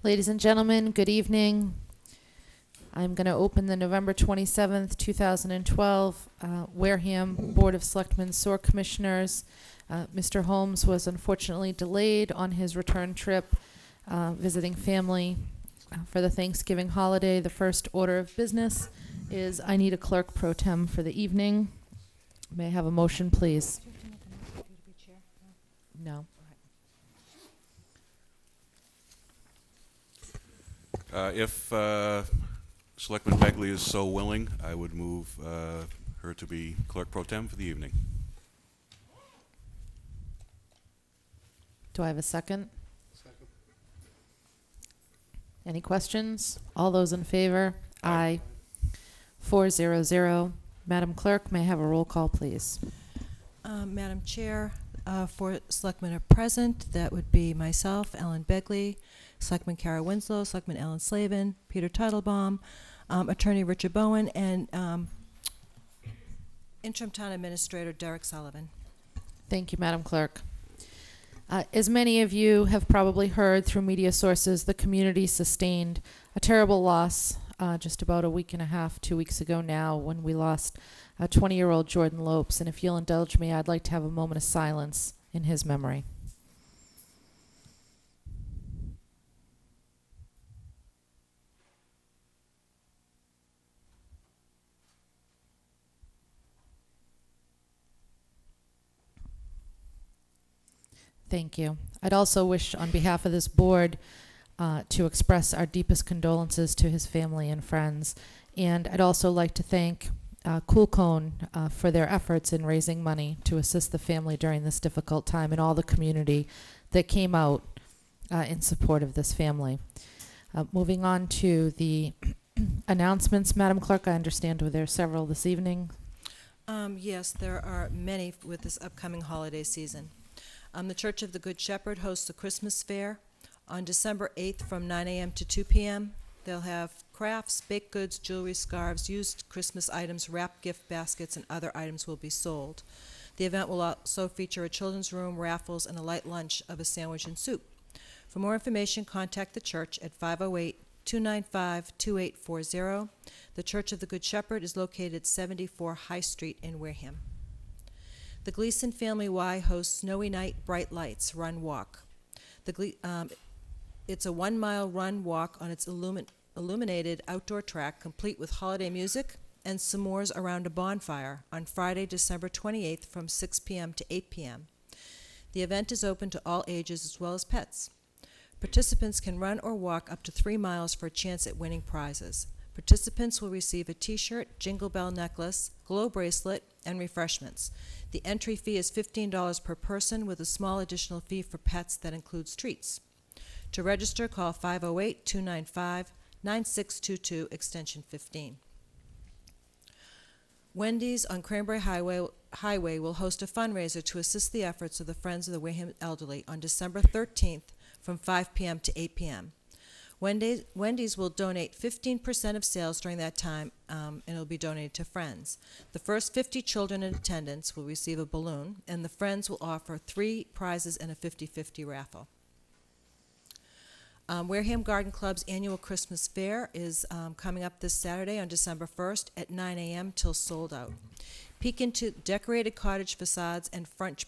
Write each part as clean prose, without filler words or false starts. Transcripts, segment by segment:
Ladies and gentlemen, good evening. I'm going to open the November 27th, 2012 Wareham Board of Selectmen SOAR Commissioners. Mr. Holmes was unfortunately delayed on his return trip visiting family for the Thanksgiving holiday. The first order of business is I need a clerk pro tem for the evening. May I have a motion, please? No. If Selectman Begley is so willing, I would move her to be clerk pro tem for the evening. Do I have a second? Second. Any questions? All those in favor? Aye. 400. Madam Clerk, may I have a roll call, please? Madam Chair, 4 selectmen are present. That would be myself, Ellen Begley, Selectman Kara Winslow, Selectman Ellen Slavin, Peter Teitelbaum, Attorney Richard Bowen, and Interim Town Administrator Derek Sullivan. Thank you, Madam Clerk. As many of you have probably heard through media sources, the community sustained a terrible loss just about a week and a half, 2 weeks ago now, when we lost 20-year-old Jordan Lopes. And if you'll indulge me, I'd like to have a moment of silence in his memory. Thank you. I'd also wish, on behalf of this board, to express our deepest condolences to his family and friends. And I'd also like to thank Cool Cone for their efforts in raising money to assist the family during this difficult time, and all the community that came out in support of this family. Moving on to the announcements, Madam Clerk, I understand there are several this evening. Yes, there are many with this upcoming holiday season. The Church of the Good Shepherd hosts a Christmas fair on December 8th from 9 a.m. to 2 p.m. They'll have crafts, baked goods, jewelry, scarves, used Christmas items, wrapped gift baskets, and other items will be sold. The event will also feature a children's room, raffles, and a light lunch of a sandwich and soup. For more information, contact the church at 508-295-2840. The Church of the Good Shepherd is located at 74 High Street in Wareham. The Gleason Family Y hosts Snowy Night Bright Lights Run Walk. It's a 1-mile run walk on its illuminated outdoor track, complete with holiday music and s'mores around a bonfire on Friday, December 28th from 6 p.m. to 8 p.m. The event is open to all ages as well as pets. Participants can run or walk up to 3 miles for a chance at winning prizes. Participants will receive a t-shirt, jingle bell necklace, glow bracelet, and refreshments. The entry fee is $15 per person, with a small additional fee for pets that includes treats. To register, call 508-295-9622, extension 15. Wendy's on Cranberry Highway will host a fundraiser to assist the efforts of the Friends of the Wareham Elderly on December 13th from 5 p.m. to 8 p.m. Wendy's will donate 15% of sales during that time, and it will be donated to Friends. The first 50 children in attendance will receive a balloon, and the Friends will offer 3 prizes in a 50-50 raffle. Wareham Garden Club's annual Christmas fair is coming up this Saturday on December 1st at 9 a.m. till sold out. Peek into decorated cottage facades and front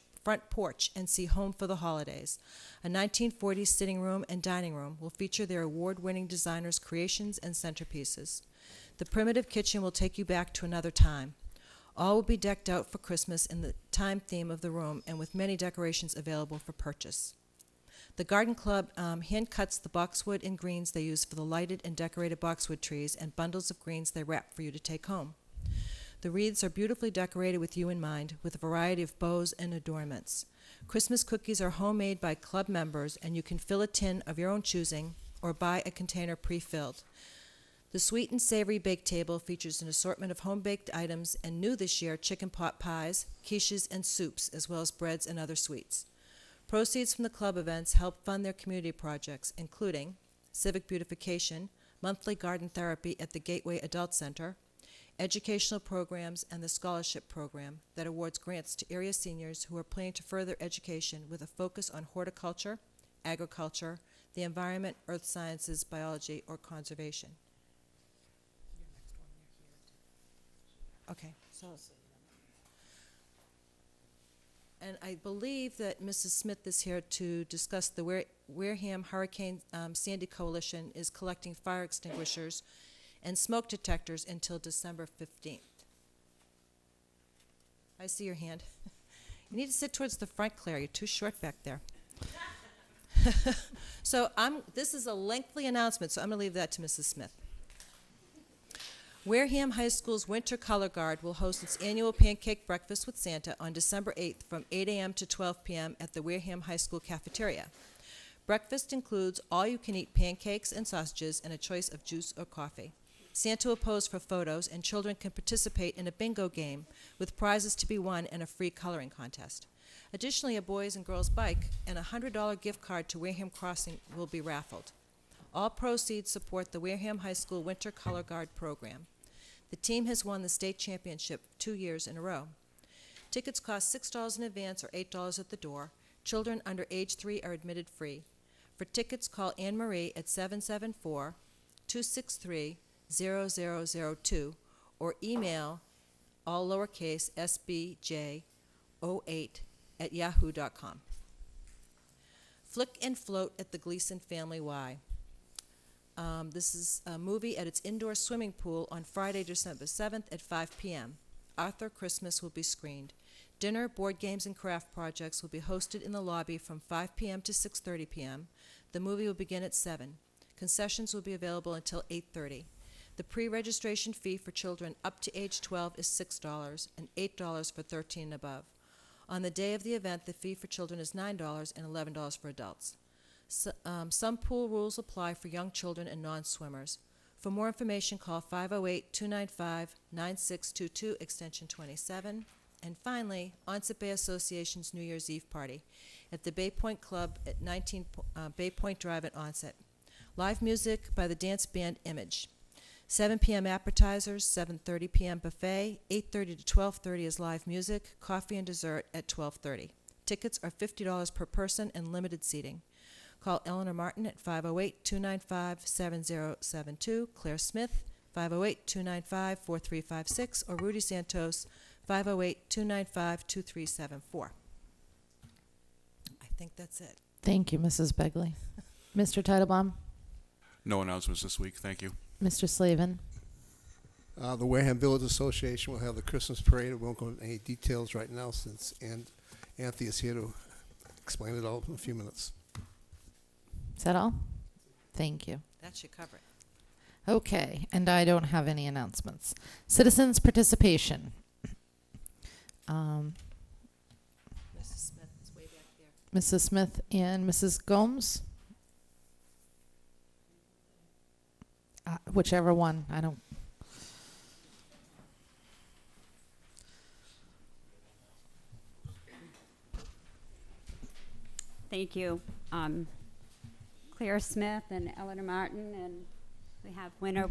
porch and see Home for the Holidays. A 1940s sitting room and dining room will feature their award-winning designers' creations and centerpieces. The primitive kitchen will take you back to another time. All will be decked out for Christmas in the time theme of the room and with many decorations available for purchase. The Garden Club hand cuts the boxwood and greens they use for the lighted and decorated boxwood trees and bundles of greens they wrap for you to take home. The wreaths are beautifully decorated with you in mind, with a variety of bows and adornments. Christmas cookies are homemade by club members, and you can fill a tin of your own choosing or buy a container pre-filled. The sweet and savory bake table features an assortment of home-baked items, and new this year, chicken pot pies, quiches, and soups, as well as breads and other sweets. Proceeds from the club events help fund their community projects, including civic beautification, monthly garden therapy at the Gateway Adult Center, educational programs, and the scholarship program that awards grants to area seniors who are planning to further education with a focus on horticulture, agriculture, the environment, earth sciences, biology, or conservation. Okay, so. And I believe that Mrs. Smith is here to discuss the Wareham Hurricane Sandy Coalition is collecting fire extinguishers and smoke detectors until December 15th. I see your hand. You need to sit towards the front, Claire. You're too short back there. So this is a lengthy announcement, so I'm going to leave that to Mrs. Smith. Wareham High School's Winter Color Guard will host its annual Pancake Breakfast with Santa on December 8th from 8 a.m. to 12 p.m. at the Wareham High School cafeteria. Breakfast includes all-you-can-eat pancakes and sausages and a choice of juice or coffee. Santa will pose for photos, and children can participate in a bingo game with prizes to be won and a free coloring contest. Additionally, a boys and girls bike and a $100 gift card to Wareham Crossing will be raffled. All proceeds support the Wareham High School Winter Color Guard program. The team has won the state championship 2 years in a row. Tickets cost $6 in advance or $8 at the door. Children under age 3 are admitted free. For tickets, call Anne Marie at 774-263-0002 or email all lowercase sbj08@yahoo.com. Flick and Float at the Gleason Family Y. This is a movie at its indoor swimming pool on Friday, December 7th at 5 p.m. Arthur Christmas will be screened. Dinner, board games, and craft projects will be hosted in the lobby from 5 p.m. to 6:30 p.m. The movie will begin at 7. Concessions will be available until 8:30. The pre-registration fee for children up to age 12 is $6 and $8 for 13 and above. On the day of the event, the fee for children is $9 and $11 for adults. Some pool rules apply for young children and non-swimmers. For more information, call 508-295-9622, extension 27. And finally, Onset Bay Association's New Year's Eve party at the Bay Point Club at 19 Bay Point Drive at Onset. Live music by the dance band Image. 7 p.m. appetizers, 7:30 p.m. buffet, 8:30 to 12:30 is live music, coffee and dessert at 12:30. Tickets are $50 per person and limited seating. Call Eleanor Martin at 508-295-7072, Claire Smith, 508-295-4356, or Rudy Santos, 508-295-2374. I think that's it. Thank you, Mrs. Begley. Mr. Titlebaum? No announcements this week, thank you. Mr. Slavin? The Wareham Village Association will have the Christmas parade. I won't go into any details right now since Anthony is here to explain it all in a few minutes. Is that all? Thank you. That should cover it. Okay, and I don't have any announcements. Citizens' participation. Mrs. Smith is way back there. Mrs. Smith and Mrs. Gomes? Whichever one. I don't. Thank you. Claire Smith and Eleanor Martin, and we have Winter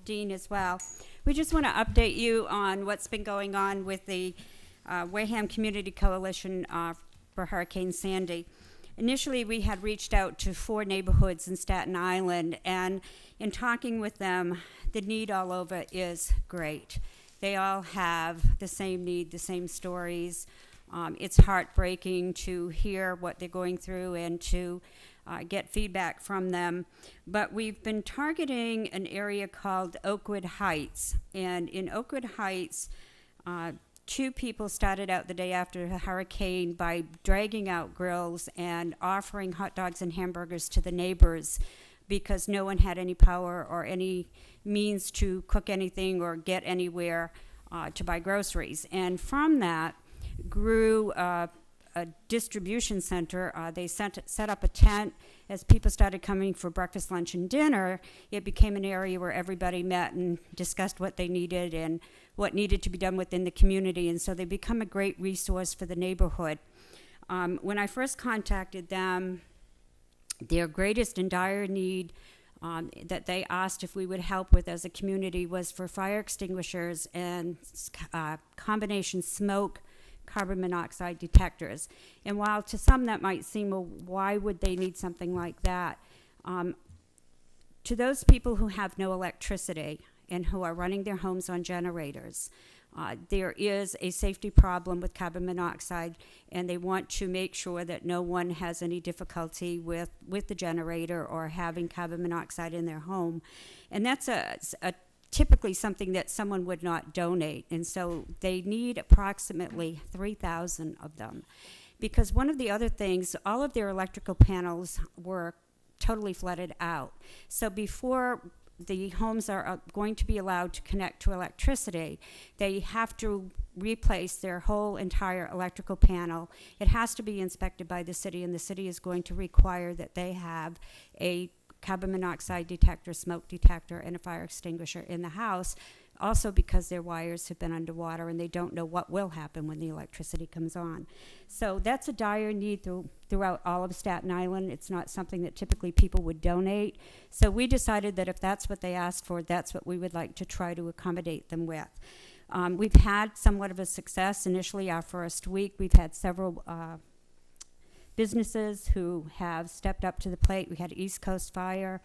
Dean as well. We just want to update you on what's been going on with the Wareham Community Coalition for Hurricane Sandy. Initially, we had reached out to 4 neighborhoods in Staten Island, and in talking with them, the need all over is great. They all have the same need, the same stories. It's heartbreaking to hear what they're going through and to get feedback from them. But we've been targeting an area called Oakwood Heights. And in Oakwood Heights, 2 people started out the day after the hurricane by dragging out grills and offering hot dogs and hamburgers to the neighbors because no one had any power or any means to cook anything or get anywhere to buy groceries. And from that grew a distribution center. They set up a tent. As people started coming for breakfast, lunch, and dinner, it became an area where everybody met and discussed what they needed and what needed to be done within the community. And so they become a great resource for the neighborhood. When I first contacted them, their greatest and dire need that they asked if we would help with as a community was for fire extinguishers and combination smoke, carbon monoxide detectors. And while to some that might seem, well, why would they need something like that? To those people who have no electricity and who are running their homes on generators, there is a safety problem with carbon monoxide, and they want to make sure that no one has any difficulty with the generator or having carbon monoxide in their home. And that's a typically something that someone would not donate. And so they need approximately 3,000 of them. Because one of the other things, all of their electrical panels were totally flooded out. So before the homes are going to be allowed to connect to electricity, they have to replace their whole entire electrical panel. It has to be inspected by the city, and the city is going to require that they have a carbon monoxide detector, smoke detector, and a fire extinguisher in the house, also because their wires have been underwater and they don't know what will happen when the electricity comes on. So that's a dire need throughout all of Staten Island. It's not something that typically people would donate. So we decided that if that's what they asked for, that's what we would like to try to accommodate them with. We've had somewhat of a success. Initially, our first week, we've had several businesses who have stepped up to the plate. We had East Coast Fire.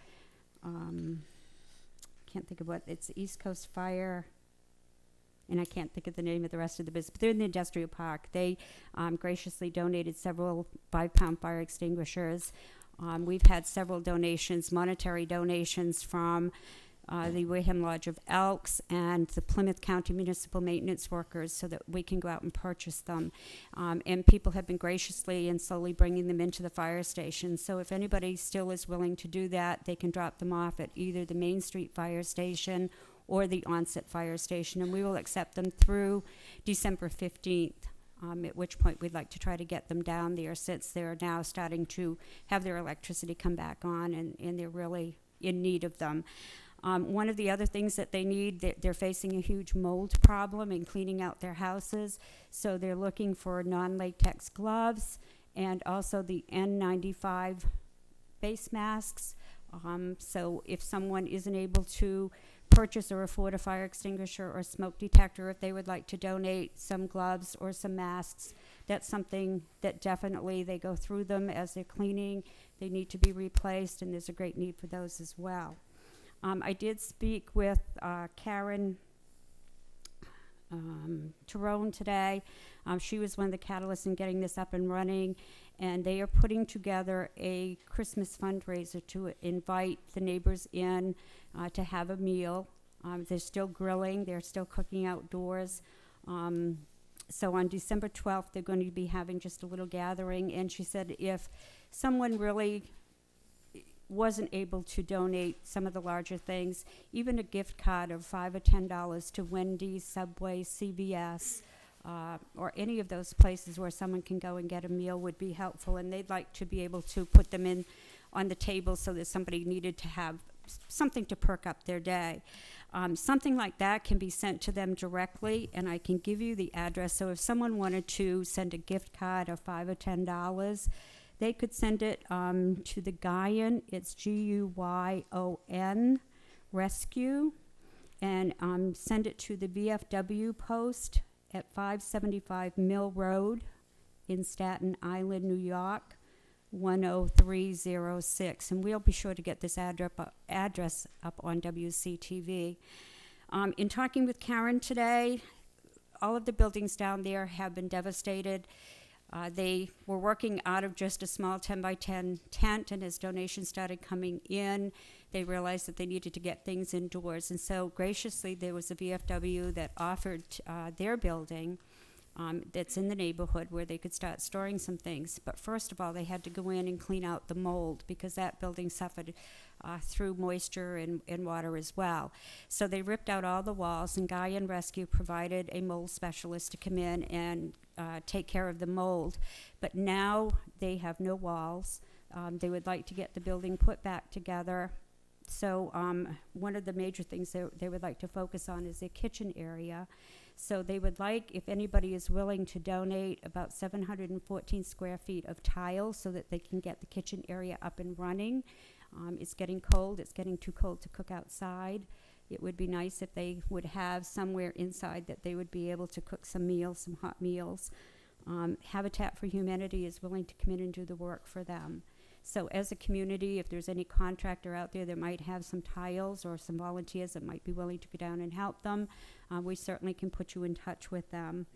Can't think of what, it's East Coast Fire, and I can't think of the name of the rest of the business, but they're in the industrial park. They graciously donated several 5-pound fire extinguishers. We've had several donations, monetary donations from the Wareham Lodge of Elks and the Plymouth County Municipal Maintenance Workers so that we can go out and purchase them. And people have been graciously and slowly bringing them into the fire station. So if anybody still is willing to do that, they can drop them off at either the Main Street Fire Station or the Onset Fire Station, and we will accept them through December 15th. At which point we'd like to try to get them down there, since they're now starting to have their electricity come back on, and they're really in need of them. One of the other things that they need, they're facing a huge mold problem in cleaning out their houses, so they're looking for non-latex gloves and also the N95 face masks. So if someone isn't able to purchase or afford a fire extinguisher or smoke detector, if they would like to donate some gloves or some masks, that's something that definitely they go through them as they're cleaning. They need to be replaced, and there's a great need for those as well. I did speak with Karen Tyrone today. She was one of the catalysts in getting this up and running, and they are putting together a Christmas fundraiser to invite the neighbors in to have a meal. They're still grilling, they're still cooking outdoors. So on December 12th, they're going to be having just a little gathering, and she said if someone really wasn't able to donate some of the larger things, even a gift card of $5 or $10 to Wendy's, Subway, CVS, or any of those places where someone can go and get a meal would be helpful, and they'd like to be able to put them in on the table so that somebody needed to have something to perk up their day. Something like that can be sent to them directly, and I can give you the address. So if someone wanted to send a gift card of $5 or $10, they could send it to the Guyon. It's Guyon Rescue, and send it to the VFW post at 575 Mill Road in Staten Island, New York, 10306. And we'll be sure to get this address up on WCTV. In talking with Karen today, all of the buildings down there have been devastated. They were working out of just a small 10 by 10 tent, and as donations started coming in, they realized that they needed to get things indoors. And so graciously, there was a VFW that offered their building that's in the neighborhood where they could start storing some things. But first of all, they had to go in and clean out the mold, because that building suffered through moisture and water as well. So they ripped out all the walls, and Guyon Rescue provided a mold specialist to come in and take care of the mold. But now they have no walls. They would like to get the building put back together. So one of the major things they would like to focus on is their kitchen area. So they would like, if anybody is willing to donate, about 714 square feet of tile so that they can get the kitchen area up and running. It's getting cold. It's getting too cold to cook outside. It would be nice if they would have somewhere inside that they would be able to cook some meals, some hot meals. Habitat for Humanity is willing to come in and do the work for them. So as a community, if there's any contractor out there that might have some tiles or some volunteers that might be willing to go down and help them, we certainly can put you in touch with them.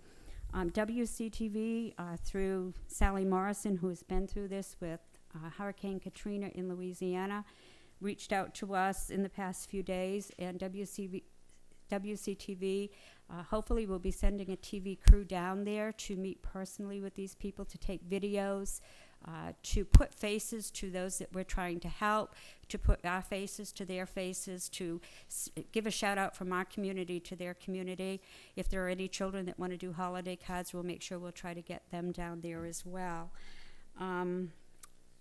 WCTV, through Sally Morrison, who has been through this with Hurricane Katrina in Louisiana, reached out to us in the past few days, and WCTV hopefully will be sending a TV crew down there to meet personally with these people, to take videos, to put faces to those that we're trying to help, to put our faces to their faces, to give a shout out from our community to their community. If there are any children that want to do holiday cards, we'll make sure we'll try to get them down there as well.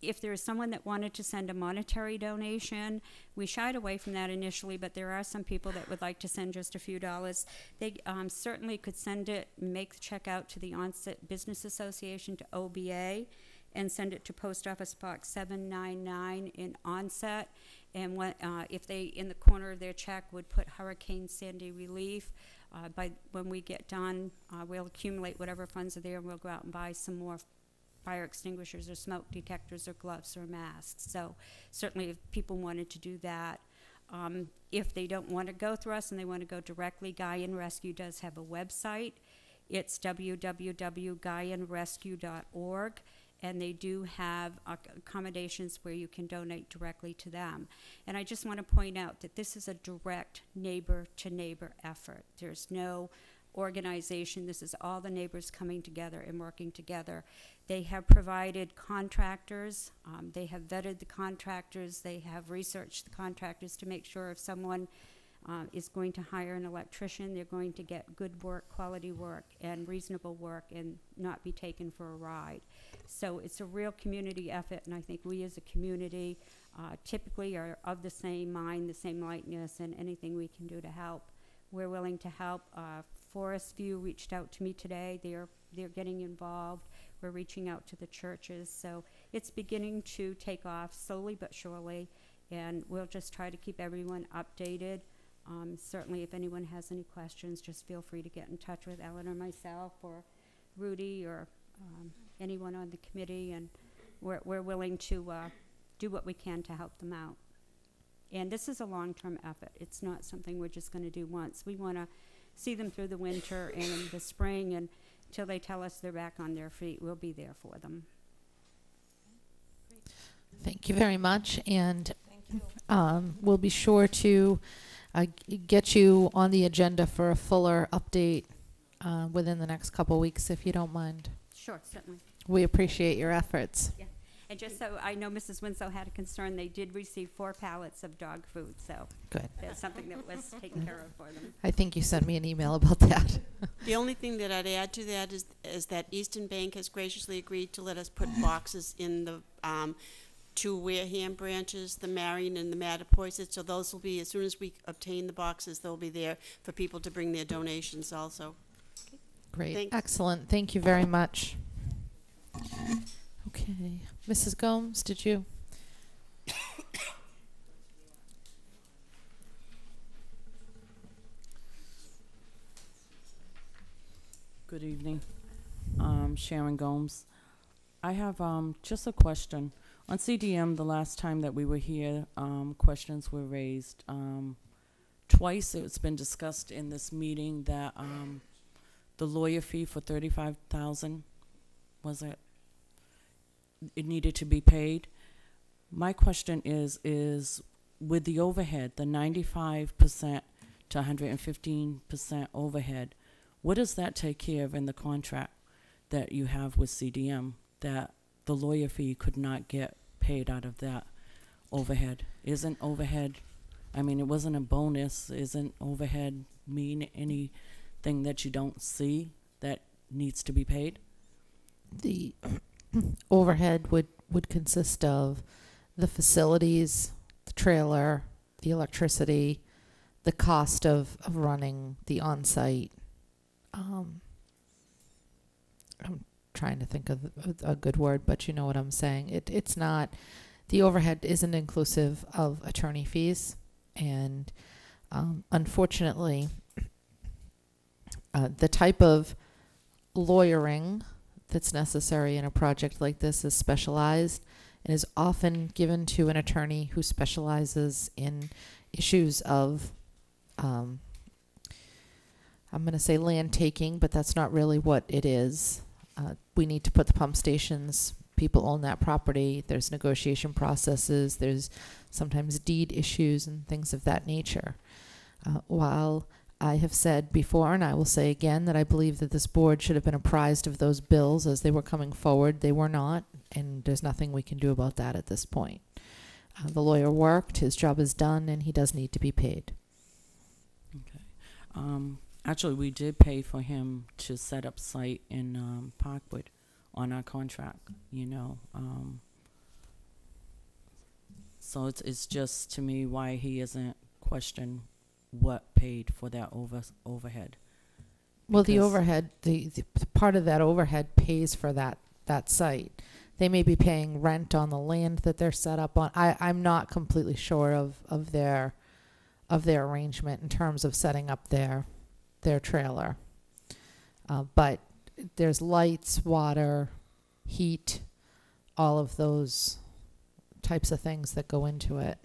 If there is someone that wanted to send a monetary donation, we shied away from that initially, but there are some people that would like to send just a few dollars. They certainly could send it, make the check out to the Onset Business Association, to OBA, and send it to Post Office Box 799 in Onset. And if they, in the corner of their check, would put Hurricane Sandy relief, when we get done, we'll accumulate whatever funds are there, and we'll go out and buy some more fire extinguishers or smoke detectors or gloves or masks. So certainly if people wanted to do that. If they don't want to go through us and they want to go directly, Guy and Rescue does have a website. It's www.guyandrescue.org, and they do have accommodations where you can donate directly to them. And I just want to point out that this is a direct neighbor-to-neighbor effort. There's no organization. This is all the neighbors coming together and working together. They have provided contractors. They have vetted the contractors. They have researched the contractors to make sure if someone is going to hire an electrician, they're going to get good work, quality work, and reasonable work, and not be taken for a ride. So it's a real community effort, and I think we as a community typically are of the same mind, the same likeness, and anything we can do to help, we're willing to help. Forest View reached out to me today. They're getting involved. We're reaching out to the churches. So it's beginning to take off slowly but surely, and we'll just try to keep everyone updated. Certainly if anyone has any questions, just feel free to get in touch with Ellen or myself or Rudy or anyone on the committee, and we're willing to do what we can to help them out. And this is a long-term effort. It's not something we're just going to do once. We want to see them through the winter and in the spring, and until they tell us they're back on their feet, we'll be there for them. Thank you very much, and we'll be sure to get you on the agenda for a fuller update within the next couple weeks, if you don't mind. Sure, certainly. We appreciate your efforts. Yeah. And just so I know, Mrs. Winslow had a concern, they did receive 4 pallets of dog food, so Good. that's something that was taken care of for them. I think you sent me an email about that. The only thing that I'd add to that is that Eastern Bank has graciously agreed to let us put boxes in the 2 Wareham branches, the Marion and the Mattapoisett. So those will be, as soon as we obtain the boxes, they'll be there for people to bring their donations also. Great. Thanks. Excellent. Thank you very much. Okay. Mrs. Gomes, did you? Good evening. Sharon Gomes. I have just a question. On CDM, the last time that we were here, questions were raised. Twice it's been discussed in this meeting that the lawyer fee for $35,000, was it needed to be paid. My question is with the overhead, the 95% to 115% overhead, what does that take care of in the contract that you have with CDM, that the lawyer fee could not get paid out of that overhead? Isn't overhead, I mean, it wasn't a bonus, isn't overhead mean anything that you don't see that needs to be paid? The overhead would consist of the facilities, the trailer, the electricity, the cost of running the on-site. I'm trying to think of a good word, but you know what I'm saying. It's not, the overhead isn't inclusive of attorney fees, and Unfortunately, the type of lawyering that's necessary in a project like this is specialized and is often given to an attorney who specializes in issues of, I'm going to say land taking, but that's not really what it is. We need to put the pump stations. People own that property. There's negotiation processes. There's sometimes deed issues and things of that nature. While I have said before, and I will say again, that I believe that this board should have been apprised of those bills as they were coming forward, they were not, and there's nothing we can do about that at this point. The lawyer worked, his job is done, and he does need to be paid. Okay. Actually, we did pay for him to set up site in Parkwood on our contract, you know. So it's just, to me, why he isn't questioned what paid for that overhead. Well, the Because- overhead, the part of that overhead pays for that site. They may be paying rent on the land that they're set up on. I'm not completely sure of their arrangement in terms of setting up their trailer. But there's lights, water, heat, all of those types of things that go into it.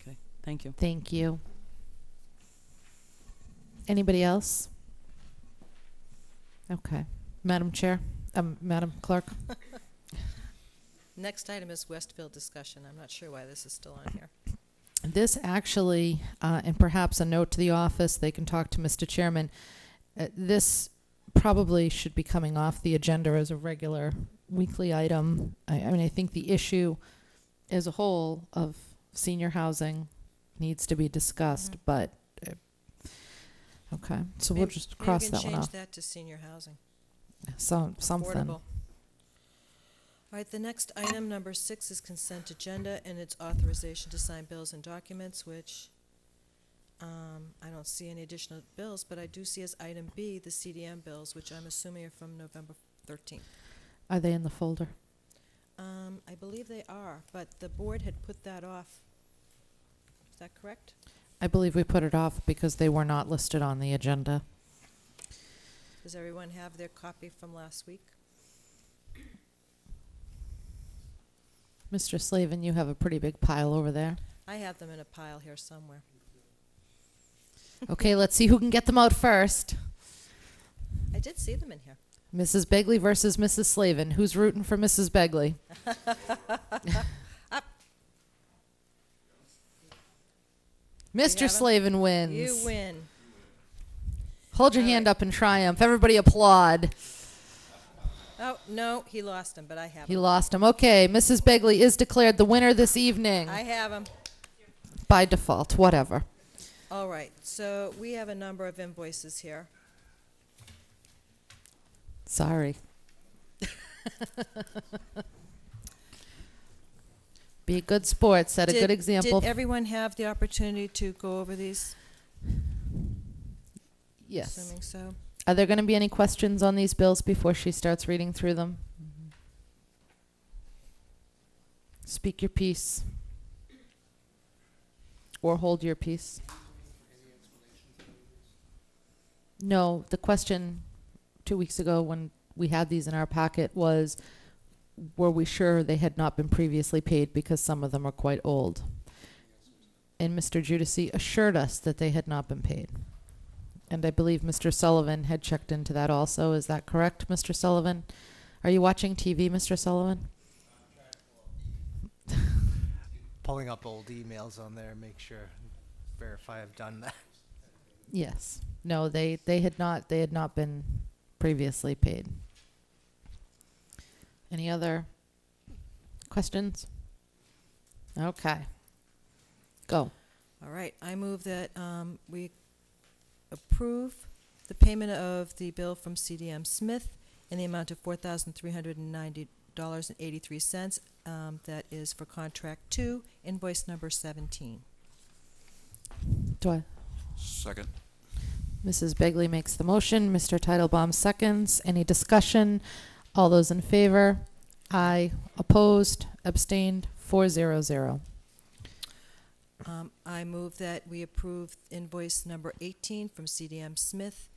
Okay, thank you. Thank you. Anybody else? Okay. Madam Chair, Madam Clerk. Next item is Westfield discussion. I'm not sure why this is still on here. This actually, and perhaps a note to the office, they can talk to Mr. Chairman. This probably should be coming off the agenda as a regular weekly item. I mean, I think the issue as a whole of senior housing needs to be discussed, but, okay. So we'll just cross that one Maybe we can off. change that to senior housing. Something. Affordable. All right, the next item, number 6, is consent agenda, and it's authorization to sign bills and documents, which I don't see any additional bills, but I do see as item B, the CDM bills, which I'm assuming are from November 13th. Are they in the folder? I believe they are, but the board had put that off. Is that correct? I believe we put it off because they were not listed on the agenda. Does everyone have their copy from last week? Mr. Slavin, you have a pretty big pile over there. I have them in a pile here somewhere. Okay, let's see who can get them out first. I did see them in here. Mrs. Begley versus Mrs. Slavin. Who's rooting for Mrs. Begley? Mr. them? Slavin wins. You win. Hold your All hand right. up in triumph. Everybody applaud. Oh, no, he lost them, but I have He them. lost him. Okay, Mrs. Begley is declared the winner this evening. I have them. By default, whatever. All right, so we have a number of invoices here. Sorry. Be a good sport. Set a good example. Did everyone have the opportunity to go over these? Yes. Assuming so. Are there going to be any questions on these bills before she starts reading through them? Speak your piece. Or hold your peace. No, the question 2 weeks ago when we had these in our packet was, were we sure they had not been previously paid because some of them are quite old? And Mr. Judici assured us that they had not been paid. And I believe Mr. Sullivan had checked into that also. Is that correct, Mr. Sullivan? Are you watching TV, Mr. Sullivan? Pulling up old emails on there, make sure, verify I've done that. Yes. No, they had not been previously paid. Any other questions? Okay. Go. All right, I move that we approve the payment of the bill from CDM Smith in the amount of $4,390.83. That is for contract 2, invoice number 17. Do I? Second. Mrs. Begley makes the motion. Mr. Titlebaum seconds. Any discussion? All those in favor? Aye. Opposed? Abstained? 400. I move that we approve invoice number 18 from CDM Smith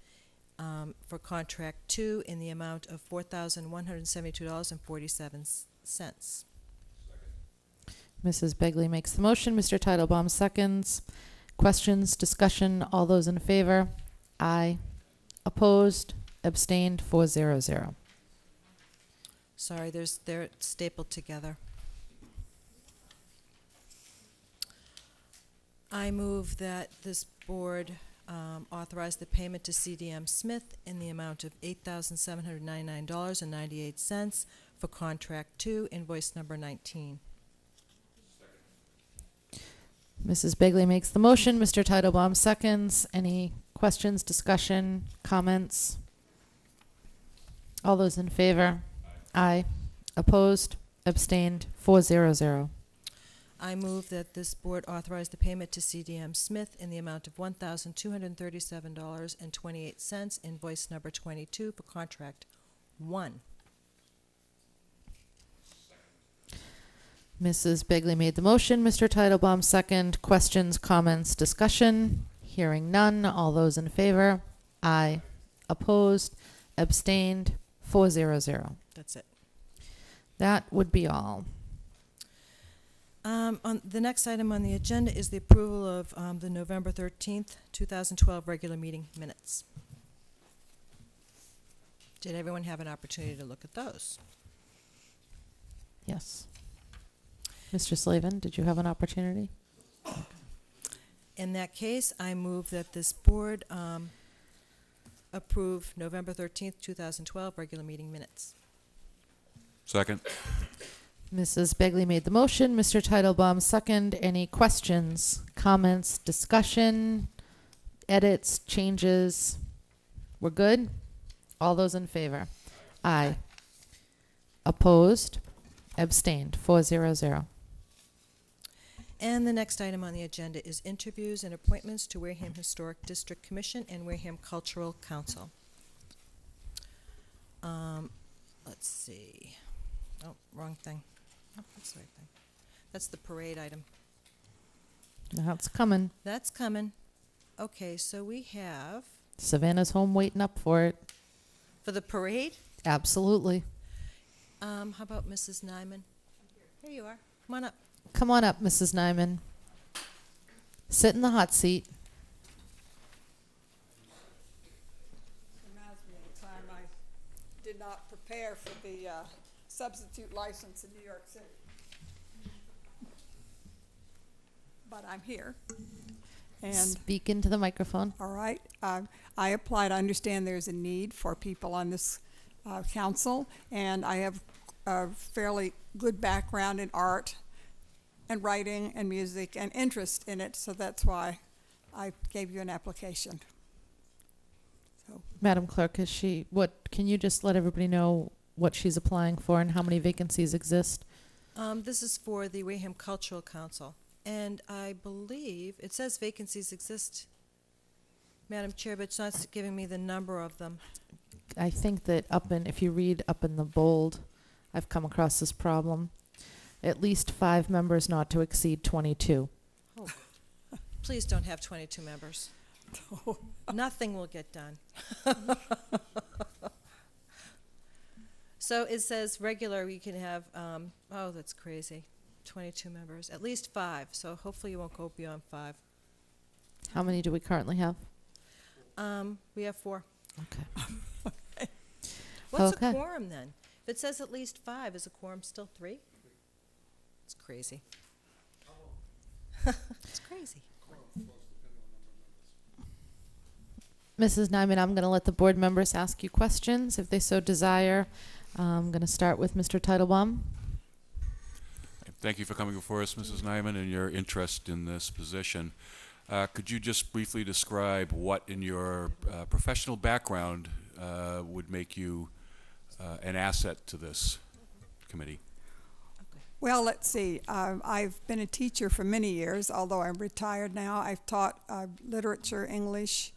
for contract 2 in the amount of $4,172.47. Mrs. Begley makes the motion. Mr. Titlebaum seconds. Questions, discussion, all those in favor? Aye. Opposed? Abstained? 400. Sorry, they're stapled together. I move that this board authorize the payment to CDM Smith in the amount of $8,799.98 for contract 2, invoice number 19. Mrs. Begley makes the motion. Mr. Titlebaum seconds. Any questions, discussion, comments? All those in favor? Aye. Opposed? Abstained? 400. I move that this board authorize the payment to CDM Smith in the amount of $1,237.28, invoice number 22 for contract 1. Mrs. Begley made the motion. Mr. Titlebaum second. Questions, comments, discussion? Hearing none. All those in favor? Aye. Opposed? Abstained? 400. That's it. That would be all. On the next item on the agenda is the approval of the November 13th, 2012 regular meeting minutes. Did everyone have an opportunity to look at those? Yes. Mr. Slavin, did you have an opportunity? In that case, I move that this board approve November 13th, 2012 regular meeting minutes. Second. Mrs. Begley made the motion. Mr. Titlebaum second. Any questions, comments, discussion, edits, changes? We're good? All those in favor? Aye. Opposed? Abstained? 400. And the next item on the agenda is interviews and appointments to Wareham Historic District Commission and Wareham Cultural Council. Let's see. Oh, wrong thing. Oh, that's the right thing. That's the parade item. That's coming. That's coming. Okay, so we have, Savannah's home waiting up for it. for the parade, Absolutely. how about Mrs. Nyman? Here you are. Come on up. Come on up, Mrs. Nyman. Sit in the hot seat. Reminds me of the time I did not prepare for the substitute license in New York City. But I'm here. And, Speak into the microphone. all right, I applied. I understand there's a need for people on this council, and I have a fairly good background in art and writing and music and interest in it, so that's why I gave you an application. So, Madam Clerk, can you just let everybody know what she's applying for and how many vacancies exist? This is for the Wareham Cultural Council, and I believe it says vacancies exist, Madam Chair, but it's not giving me the number of them. I think that if you read up in the bold, I've come across this problem. At least 5 members, not to exceed 22. Oh, please don't have 22 members. Nothing will get done. So it says regular, we can have, oh, that's crazy, 22 members, at least 5, so hopefully you won't go beyond 5. How many do we currently have? We have 4. Okay. What's Okay. a quorum then? If it says at least 5, is a quorum still 3? It's crazy. It's crazy. Mrs. Nyman, I'm going to let the board members ask you questions if they so desire. I'm going to start with Mr. Titlebaum. Thank you for coming before us, Mrs. Nyman, and your interest in this position. Could you just briefly describe what in your professional background would make you an asset to this committee? well, let's see. I've been a teacher for many years, although I'm retired now. I've taught literature, English,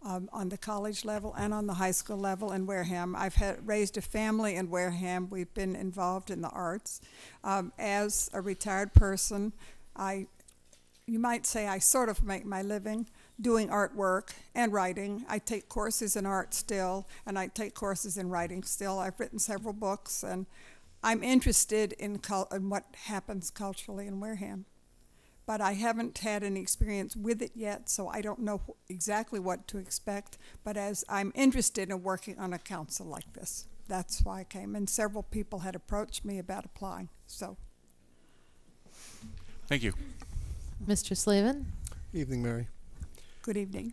on the college level and on the high school level in Wareham. I've raised a family in Wareham. We've been involved in the arts. As a retired person, I you might say I sort of make my living doing artwork and writing. I take courses in art still, and I take courses in writing still. I've written several books, and I'm interested in what happens culturally in Wareham. But I haven't had any experience with it yet, so I don't know exactly what to expect. But as I'm interested in working on a council like this, that's why I came. And several people had approached me about applying. So, Thank you. Mr. Slavin? Evening, Mary. good evening.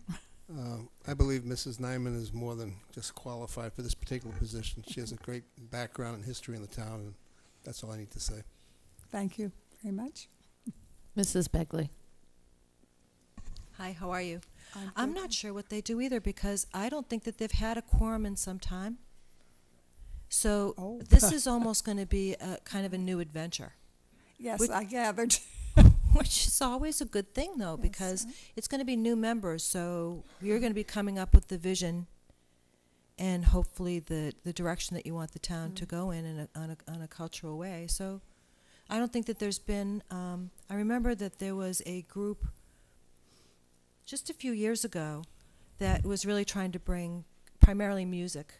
I believe Mrs. Nyman is more than just qualified for this particular position. She has a great background and history in the town, and that's all I need to say. Thank you very much. Mrs. Begley? Hi, how are you? good. I'm not sure what they do either, because I don't think that they've had a quorum in some time. So Oh. this is almost going to be a kind of a new adventure, Yes, Would- I gathered. which is always a good thing, though, Yes, because sir. it's going to be new members. So you're going to be coming up with the vision and hopefully the direction that you want the town to go in on a cultural way. So I don't think that there's been, I remember that there was a group just a few years ago that was really trying to bring primarily music.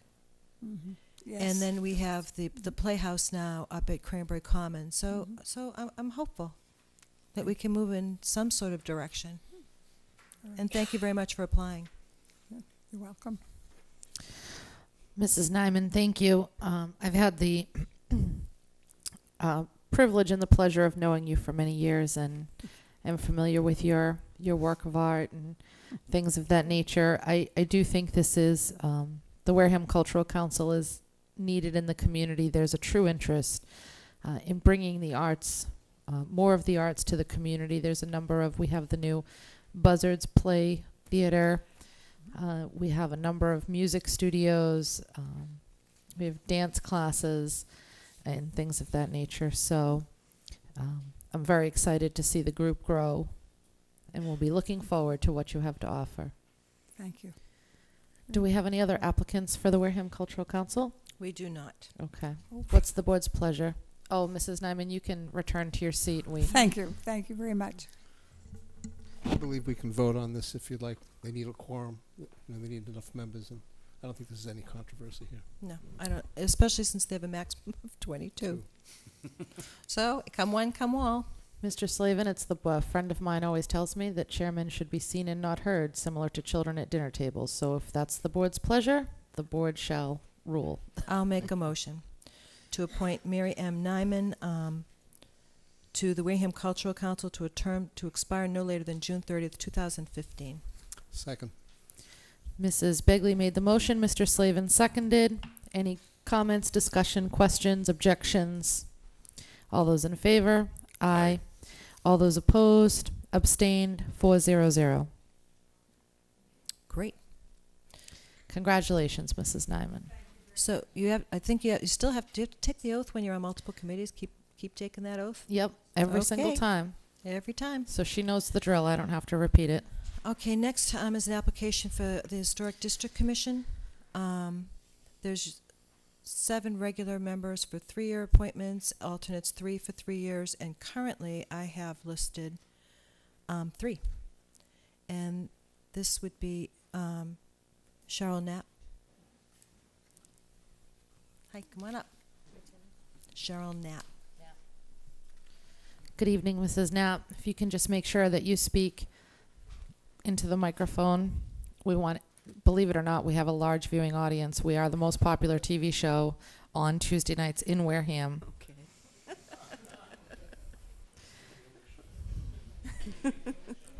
Mhm. Yes. And then we have the Playhouse now up at Cranberry Common. So I'm hopeful that we can move in some sort of direction. And thank you very much for applying. You're welcome. Mrs. Nyman, thank you. I've had the privilege and the pleasure of knowing you for many years, and am familiar with your work of art and things of that nature. I do think this is, the Wareham Cultural Council is needed in the community. There's a true interest in bringing the arts, more of the arts to the community. There's a number of, we have the new Buzzards Play Theater. We have a number of music studios. We have dance classes and things of that nature. So I'm very excited to see the group grow, and we'll be looking forward to what you have to offer. Thank you. Do we have any other applicants for the Wareham Cultural Council? We do not. Okay. What's the board's pleasure? Oh, Mrs. Nyman, you can return to your seat. Thank you. Thank you very much. I believe we can vote on this if you'd like. They need a quorum. They need enough members, and I don't think there's any controversy here. No, I don't, especially since they have a maximum of 22. So come one, come all. Mr. Slavin, it's the friend of mine always tells me that chairmen should be seen and not heard, similar to children at dinner tables. So if that's the board's pleasure, the board shall rule. I'll make a motion to appoint Mary M. Nyman to the Wareham Cultural Council to a term to expire no later than June 30th, 2015. Second. Mrs. Begley made the motion. Mr. Slavin seconded. Any comments, discussion, questions, objections? All those in favor? Aye. All those opposed? Abstained? 400. Great. Congratulations, Mrs. Nyman. So you have, I think you still have, do you have to take the oath when you're on multiple committees? Keep taking that oath Yep, every single Okay. time. every time. So she knows the drill. I don't have to repeat it. Okay, next is an application for the Historic District Commission. There's 7 regular members for 3-year appointments, alternates 3 for 3 years, and currently I have listed 3. And this would be Cheryl Knapp. Hi, come on up. Cheryl Knapp. Good evening, Mrs. Knapp. If you can just make sure that you speak into the microphone. We want, believe it or not, we have a large viewing audience. We are the most popular TV show on Tuesday nights in Wareham. Okay.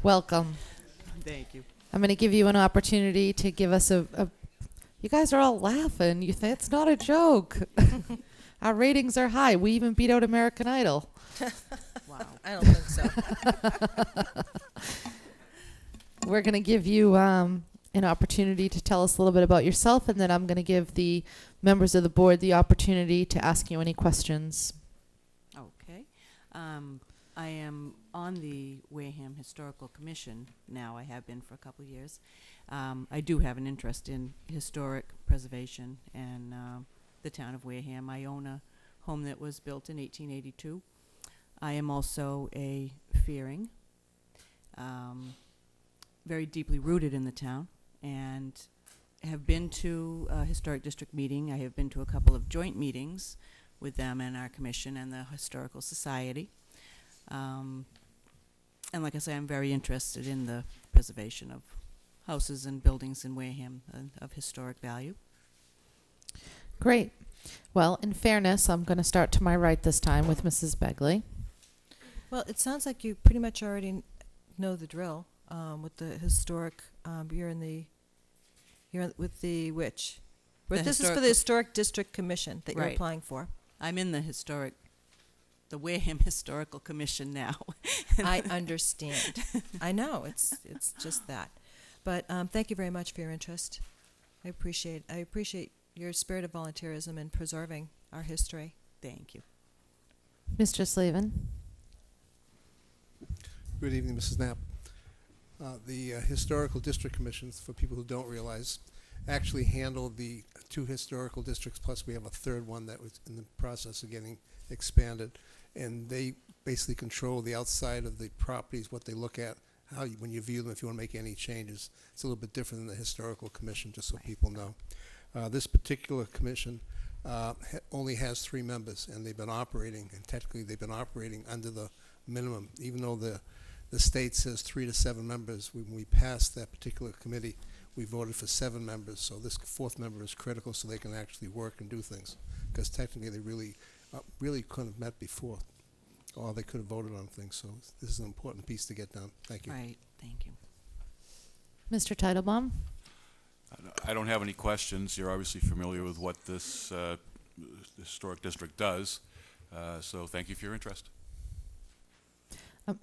Welcome. Thank you. I'm going to give you an opportunity to give us a you guys are all laughing. You think it's not a joke. Our ratings are high. We even beat out American Idol. Wow. I don't think so. We're going to give you an opportunity to tell us a little bit about yourself, and then I'm going to give the members of the board the opportunity to ask you any questions. Okay. I am on the Wareham Historical Commission now. I have been for a couple of years. I do have an interest in historic preservation and the town of Wareham. I own a home that was built in 1882. I am also a Fearing, very deeply rooted in the town, and have been to a historic district meeting. I have been to a couple of joint meetings with them and our commission and the Historical Society. And like I say, I'm very interested in the preservation of houses and buildings in Wareham of historic value. Great. Well, in fairness, I'm going to start to my right this time with Mrs. Begley. Well, it sounds like you pretty much already know the drill with the historic. With the which? The This is for the Historic District Commission that you're Right. applying for. I'm in the Wareham Historical Commission now. I understand. I know, it's just that. But thank you very much for your interest. I appreciate your spirit of volunteerism in preserving our history. Thank you. Mr. Slavin. Good evening, Mrs. Knapp. The Historical District Commissions, for people who don't realize, actually handle the 2 historical districts, plus we have a third one that was in the process of getting expanded. And they basically control the outside of the properties, what they look at, when you view them, if you want to make any changes. It's a little bit different than the Historical Commission, just so people know. This particular commission only has 3 members, and they've been operating, and technically they've been operating under the minimum, even though the state says 3 to 7 members. When we passed that particular committee, we voted for 7 members, so this 4th member is critical so they can actually work and do things, because technically they really couldn't have met before, or they could have voted on things, so this is an important piece to get done. Thank you. Right, thank you. Mr. Teitelbaum. I don't have any questions. You're obviously familiar with what this historic district does, so thank you for your interest.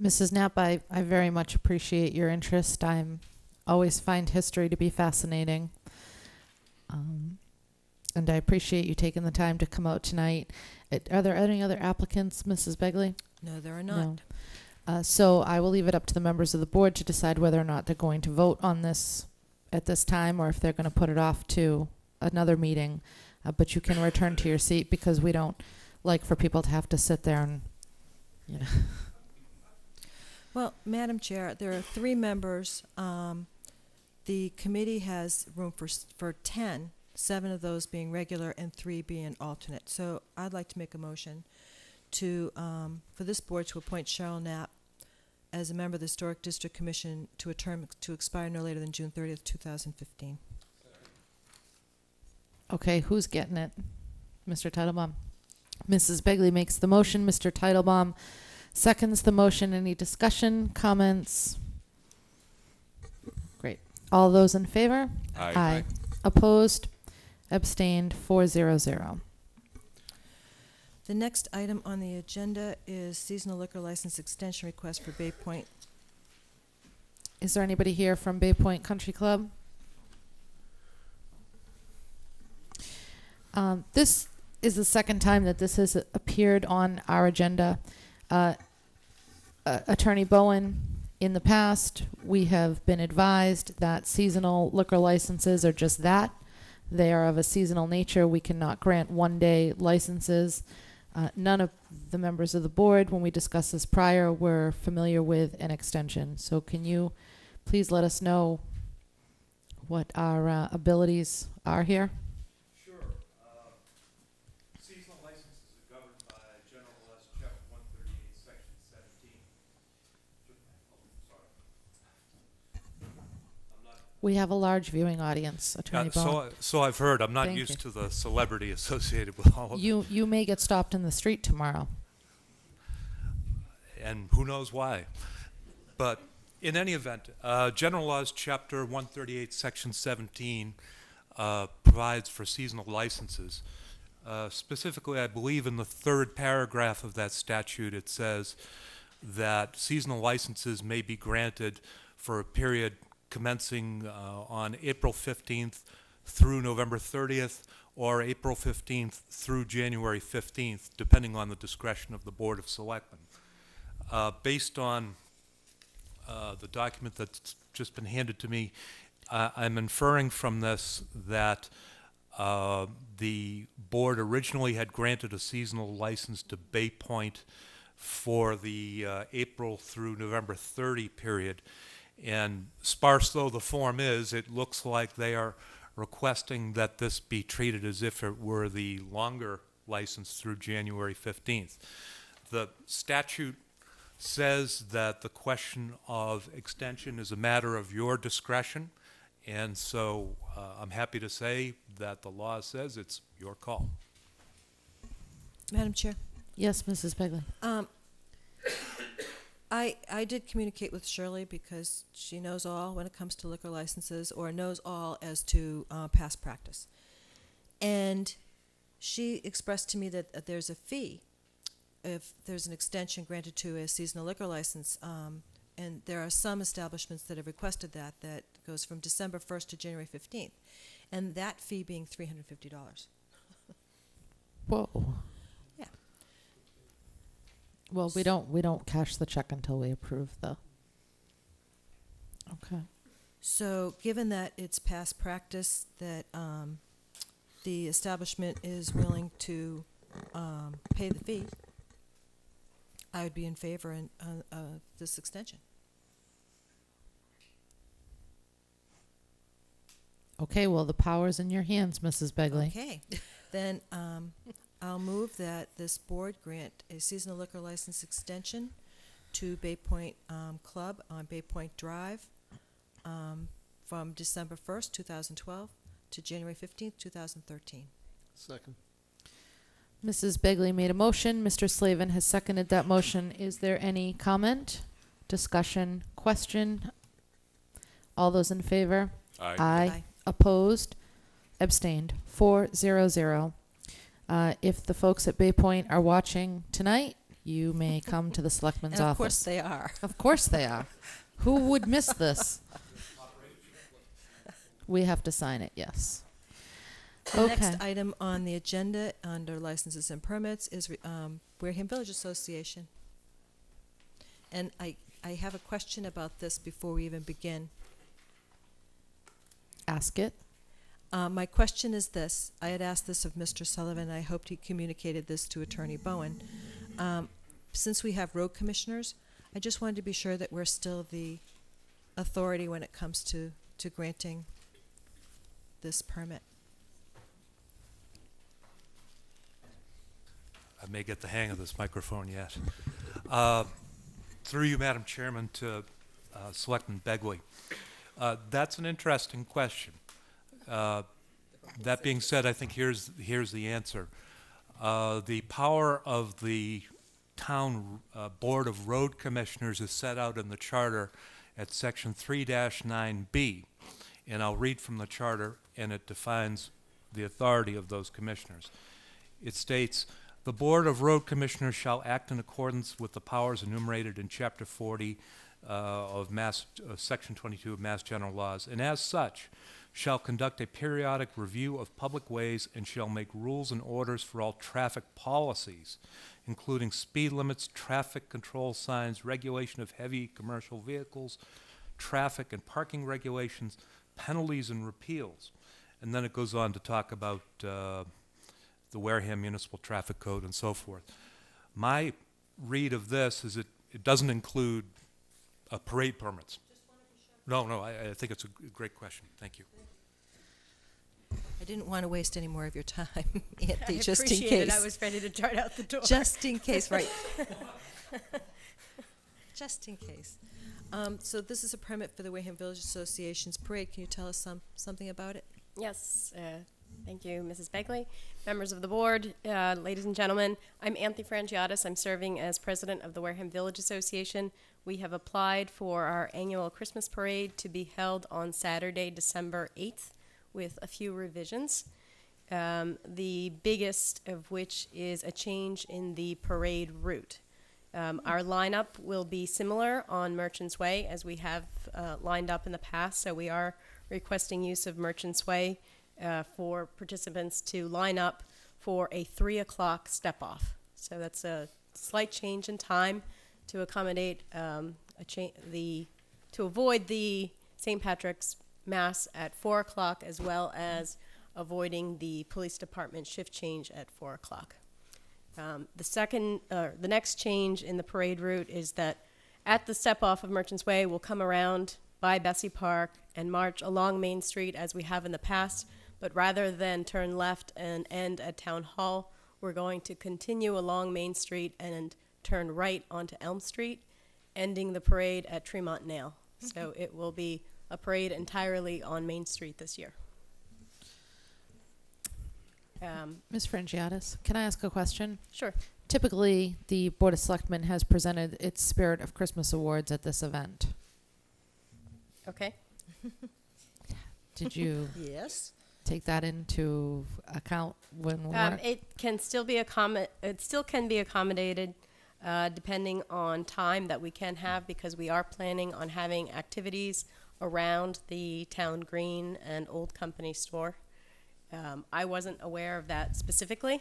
Mrs. Knapp, I very much appreciate your interest. I'm always find history to be fascinating. And I appreciate you taking the time to come out tonight. Are there any other applicants, Mrs. Begley? No, there are not. No. So I will leave it up to the members of the board to decide whether or not they're going to vote on this at this time, or if they're going to put it off to another meeting. But you can return to your seat, because we don't like for people to have to sit there and, you know. Well, Madam Chair, there are 3 members. The committee has room for 10, 7 of those being regular and 3 being alternate. So I'd like to make a motion to for this board to appoint Cheryl Knapp as a member of the Historic District Commission to a term to expire no later than June 30th, 2015. Okay, who's getting it? Mr. Teitelbaum. Mrs. Begley makes the motion. Mr. Teitelbaum seconds the motion. Any discussion, comments? Great. All those in favor? Aye. Opposed? Abstained? 400. The next item on the agenda is seasonal liquor license extension request for Bay Point. Is there anybody here from Bay Point Country Club? This is the second time that this has appeared on our agenda. Attorney Bowen, in the past, we have been advised that seasonal liquor licenses are just that. They are of a seasonal nature. We cannot grant one-day licenses. None of the members of the board, when we discussed this prior, were familiar with an extension. So can you please let us know what our abilities are here? Sure. Seasonal licenses are governed by General Laws, Chapter 138, Section 17. We have a large viewing audience, Attorney Bowen. So I've heard. I'm not Thank used you. to the celebrity associated with all of You may get stopped in the street tomorrow. it, and who knows why. But in any event, General Laws, Chapter 138, Section 17 provides for seasonal licenses. Specifically, I believe in the 3rd paragraph of that statute, it says that seasonal licenses may be granted for a period commencing on April 15th through November 30th, or April 15th through January 15th, depending on the discretion of the Board of Selectmen. Based on the document that's just been handed to me, I'm inferring from this that the board originally had granted a seasonal license to Bay Point for the April through November 30 period. And sparse though the form is, it looks like they are requesting that this be treated as if it were the longer license through January 15th. The statute says that the question of extension is a matter of your discretion, and so I'm happy to say that the law says it's your call. Madam Chair. Yes, Mrs. Begley. I did communicate with Shirley because she knows all when it comes to liquor licenses, or knows all as to past practice. And she expressed to me that there's a fee if there's an extension granted to a seasonal liquor license. And there are some establishments that have requested that goes from December 1st to January 15th. And that fee being $350. Whoa. Yeah. Well, we don't cash the check until we approve the. Okay. So given that it's past practice that the establishment is willing to pay the fee, I would be in favor of this extension. Okay, well, the power's in your hands, Mrs. Begley. Okay, then I'll move that this board grant a seasonal liquor license extension to Bay Point Club on Bay Point Drive from December 1st, 2012 to January 15th, 2013. Second. Mrs. Begley made a motion. Mr. Slavin has seconded that motion. Is there any comment, discussion, question? All those in favor? Aye. Aye. Opposed? Abstained. 4-0-0. If the folks at Bay Point are watching tonight, you may come to the Selectman's And office. of course they are. Of course they are. Who would miss this? We have to sign it, yes. The Okay. next item on the agenda under licenses and permits is Wareham Village Association. And I have a question about this before we even begin. Ask it. My question is this. I had asked this of Mr. Sullivan, and I hoped he communicated this to Attorney Bowen. Since we have road commissioners, I just wanted to be sure that we're still the authority when it comes to granting this permit. I may get the hang of this microphone yet. Through you, Madam Chairman, to Selectman Begley. That's an interesting question. That being said, I think here's the answer. The power of the town Board of Road Commissioners is set out in the charter at section 3-9B, and I'll read from the charter, and it defines the authority of those commissioners. It states, the Board of Road Commissioners shall act in accordance with the powers enumerated in Chapter 40 of Section 22 of Mass General Laws, and as such, shall conduct a periodic review of public ways and shall make rules and orders for all traffic policies, including speed limits, traffic control signs, regulation of heavy commercial vehicles, traffic and parking regulations, penalties and repeals. And then it goes on to talk about the Wareham Municipal Traffic Code and so forth. My read of this is it doesn't include parade permits. No, I think it's a great question. Thank you. I didn't want to waste any more of your time, Anthony, I just in appreciate case. it. I was ready to dart out the door. Just in case, right. Just in case. So this is a permit for the Wareham Village Association's parade. Can you tell us something about it? Yes. Thank you, Mrs. Begley. Members of the board, ladies and gentlemen, I'm Anthony Frangiotis. I'm serving as president of the Wareham Village Association. We have applied for our annual Christmas parade to be held on Saturday, December 8th, with a few revisions. The biggest of which is a change in the parade route. Our lineup will be similar on Merchants Way as we have lined up in the past, so we are requesting use of Merchants Way for participants to line up for a 3 o'clock step-off. So that's a slight change in time to accommodate to avoid the St. Patrick's Mass at 4 o'clock, as well as avoiding the police department shift change at 4 o'clock. The next change in the parade route is that at the step off of Merchants Way, we'll come around by Bessie Park and march along Main Street as we have in the past, but rather than turn left and end at Town Hall, we're going to continue along Main Street and turn right onto Elm Street, ending the parade at Tremont Nail. So it will be a parade entirely on Main Street this year. Ms. Frangiotis, can I ask a question? Sure. Typically, the Board of Selectmen has presented its Spirit of Christmas Awards at this event. Okay. Did you Yes. take that into account when we were? It can still be accommodated depending on time that we can have, because we are planning on having activities around the town green and Old Company store. I wasn't aware of that specifically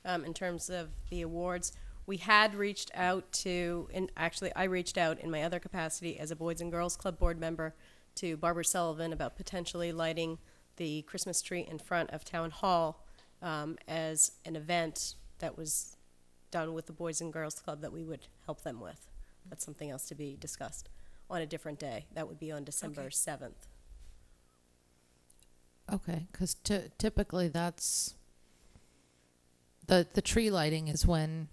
in terms of the awards. We had reached out to, and actually I reached out in my other capacity as a Boys and Girls Club board member to Barbara Sullivan about potentially lighting the Christmas tree in front of Town Hall as an event that was done with the Boys and Girls Club that we would help them with. That's something else to be discussed on a different day. That would be on December 7th. Okay, because typically that's the tree lighting is when,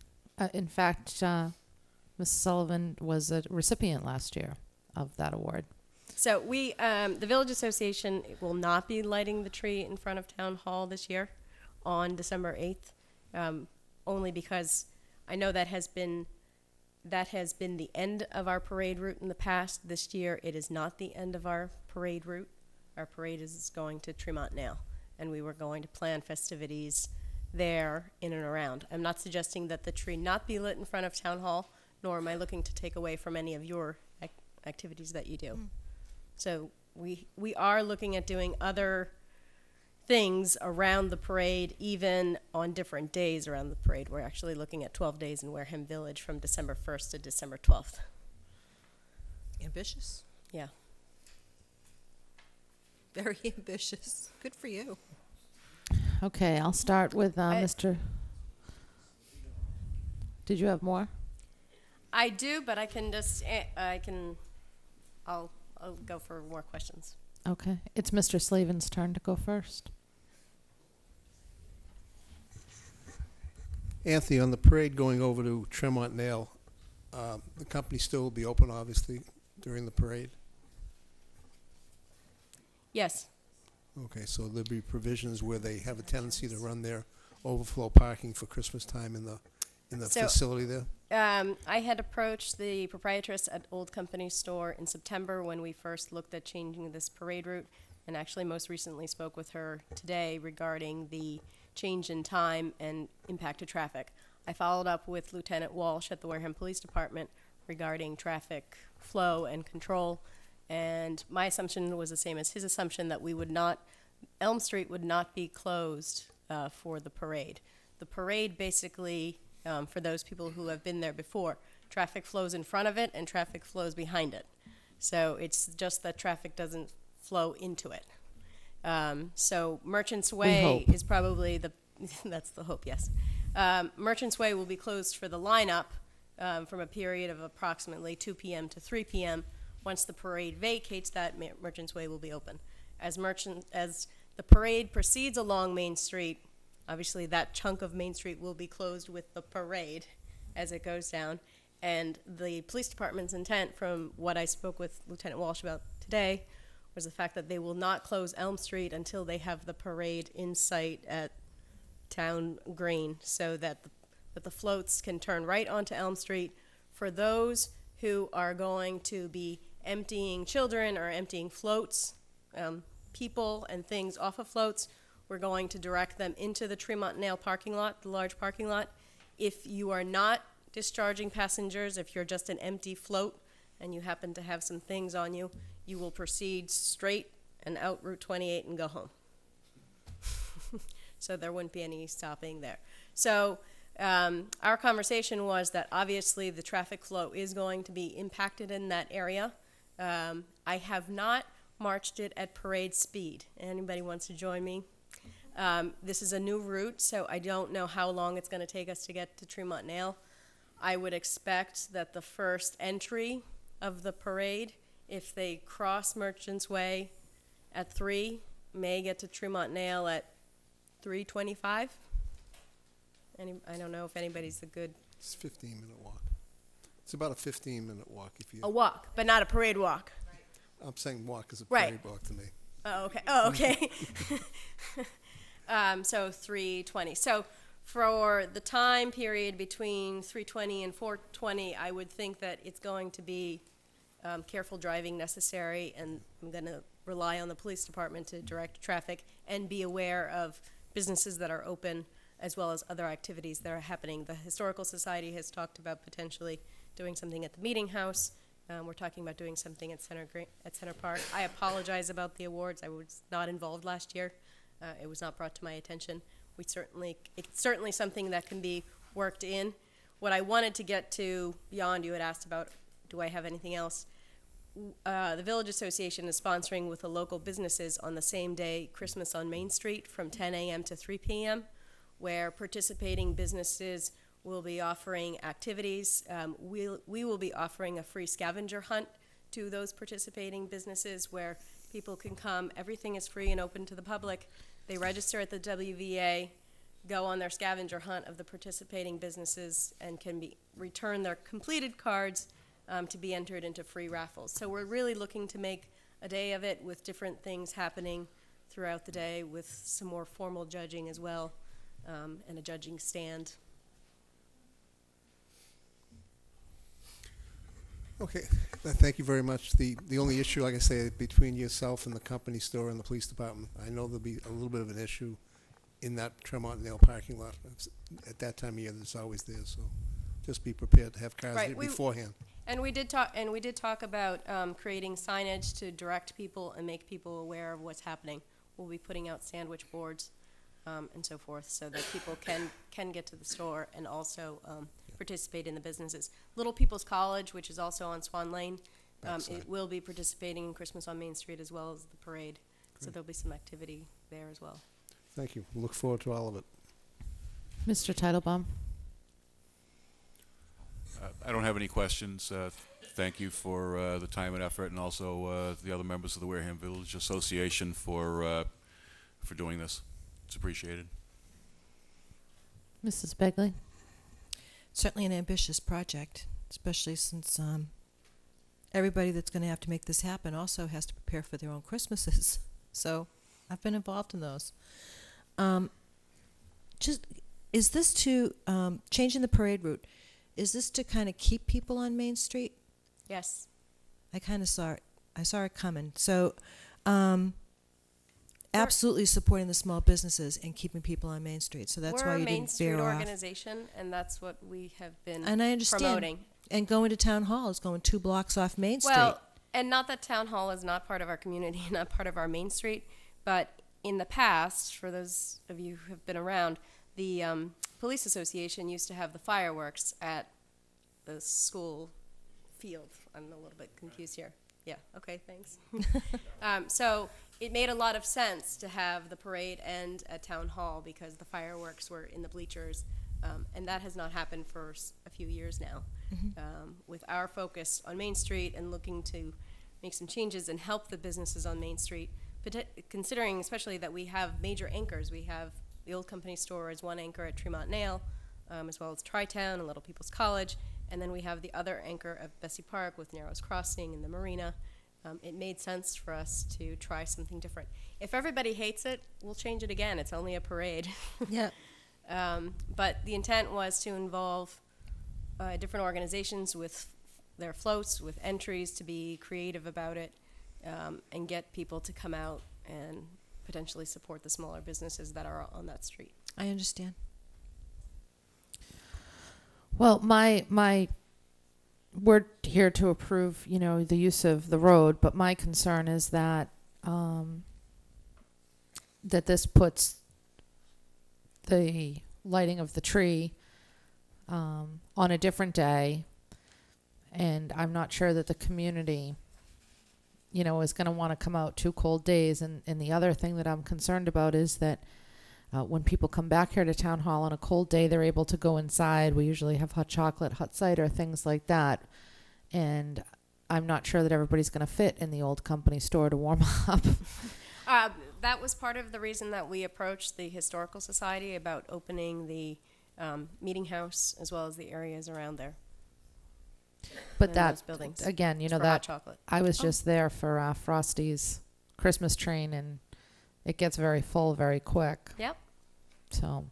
in fact, Ms. Sullivan was a recipient last year of that award. So we, the Village Association will not be lighting the tree in front of Town Hall this year on December 8th, only because I know that has been the end of our parade route in the past. This year it is not the end of our parade route. Our parade is going to Tremont Nail, and we were going to plan festivities there in and around. I'm not suggesting that the tree not be lit in front of Town Hall, nor am I looking to take away from any of your activities that you do. So we are looking at doing other things around the parade, even on different days around the parade. We're actually looking at 12 days in Wareham Village from December 1st to December 12th. Ambitious. Yeah. Very ambitious. Good for you. Okay, I'll start with Mr. Did you have more? I do, but I can just, I'll go for more questions. Okay, it's Mr. Slavin's turn to go first. Anthony, on the parade going over to Tremont Nail, the company still will be open, obviously, during the parade? Yes. Okay, so there'll be provisions where they have a tendency to run their overflow parking for Christmas time in the facility there? I had approached the proprietress at Old Company store in September when we first looked at changing this parade route, and actually most recently spoke with her today regarding the change in time and impact to traffic. I followed up with Lieutenant Walsh at the Wareham Police Department regarding traffic flow and control, and my assumption was the same as his assumption, that Elm Street would not be closed for the parade. The parade basically, for those people who have been there before, traffic flows in front of it and traffic flows behind it. So it's just that traffic doesn't flow into it. So Merchants Way is probably that's the hope, yes. Merchants Way will be closed for the lineup from a period of approximately 2 p.m. to 3 p.m. Once the parade vacates, that Merchants Way will be open. As the parade proceeds along Main Street, obviously that chunk of Main Street will be closed with the parade as it goes down. And the police department's intent, from what I spoke with Lieutenant Walsh about today, was the fact that they will not close Elm Street until they have the parade in sight at Town Green, so that the floats can turn right onto Elm Street. For those who are going to be emptying children or emptying floats, people and things off of floats, we're going to direct them into the Tremont Nail parking lot, the large parking lot. If you are not discharging passengers, if you're just an empty float and you happen to have some things on you, you will proceed straight and out Route 28 and go home. So there wouldn't be any stopping there. So our conversation was that obviously the traffic flow is going to be impacted in that area. I have not marched it at parade speed. Anybody wants to join me? This is a new route, so I don't know how long it's going to take us to get to Tremont Nail. I would expect that the first entry of the parade, if they cross Merchants Way at 3, may get to Tremont Nail at 3:25. I don't know if anybody's a good... It's a 15-minute walk. It's about a 15-minute walk if you... A walk, but not a parade walk. I'm saying walk is a Right. parade walk to me. Oh, okay. Oh, okay. So 3:20. So for the time period between 3:20 and 4:20, I would think that it's going to be careful driving necessary, and I'm going to rely on the police department to direct traffic and be aware of businesses that are open as well as other activities that are happening. The Historical Society has talked about potentially doing something at the Meeting House. We're talking about doing something at Center Park. I apologize about the awards. I was not involved last year. It was not brought to my attention. It's certainly something that can be worked in. What I wanted to get to beyond, you had asked about, do I have anything else? The Village Association is sponsoring with the local businesses on the same day, Christmas on Main Street from 10 a.m. to 3 p.m., where participating businesses will be offering activities. We will be offering a free scavenger hunt to those participating businesses where people can come. Everything is free and open to the public. They register at the WVA, go on their scavenger hunt of the participating businesses, and can return their completed cards to be entered into free raffles. So we're really looking to make a day of it with different things happening throughout the day, with some more formal judging as well, and a judging stand. Okay, thank you very much. The only issue, like I say, between yourself and the company store and the police department, I know there'll be a little bit of an issue in that Tremont Nail parking lot. At that time of year, it's always there, so just be prepared to have cars there beforehand. And we did talk about creating signage to direct people and make people aware of what's happening. We'll be putting out sandwich boards and so forth, so that people can get to the store and also participate in the businesses. Little People's College, which is also on Swan Lane, it will be participating in Christmas on Main Street as well as the parade. So there'll be some activity there as well. Thank you. We'll look forward to all of it. Mr. Titlebaum? I don't have any questions. Thank you for the time and effort, and also the other members of the Wareham Village Association for doing this. It's appreciated. Mrs. Begley? Certainly an ambitious project, especially since everybody that's going to have to make this happen also has to prepare for their own Christmases. So I've been involved in those. Is this to, changing the parade route, is this to kind of keep people on Main Street? Yes. I kind of saw it. I saw it coming. So absolutely supporting the small businesses and keeping people on Main Street. So that's why you didn't veer off. We're a Main Street organization, and that's what we have been and I understand. promoting. And going to Town Hall is going 2 blocks off Main Street. Well, and not that Town Hall is not part of our community, not part of our Main Street, but in the past, for those of you who have been around, the Police Association used to have the fireworks at the school field. I'm a little bit confused here. Yeah, okay, thanks. So it made a lot of sense to have the parade end at Town Hall because the fireworks were in the bleachers, and that has not happened for a few years now. With our focus on Main Street and looking to make some changes and help the businesses on Main Street, considering especially that we have major anchors. We have the Old Company Store as one anchor at Tremont Nail, as well as Tri-Town and Little People's College, and then we have the other anchor of Bessie Park with Narrows Crossing and the Marina. It made sense for us to try something different. If everybody hates it, we'll change it again. It's only a parade. Yeah. But the intent was to involve different organizations with their floats, with entries, to be creative about it, and get people to come out and potentially support the smaller businesses that are on that street. I understand. Well, we're here to approve, the use of the road, but my concern is that that this puts the lighting of the tree on a different day, and I'm not sure that the community, is going to want to come out 2 cold days. And the other thing that I'm concerned about is that when people come back here to town hall on a cold day, they're able to go inside. We usually have hot chocolate, hot cider, things like that. And I'm not sure that everybody's going to fit in the old company store to warm up. That was part of the reason that we approached the Historical Society about opening the meeting house as well as the areas around there. But And that, those buildings. again, you know, For hot that chocolate. I was just there for Frosty's Christmas train, and it gets very full very quick. Yep. So,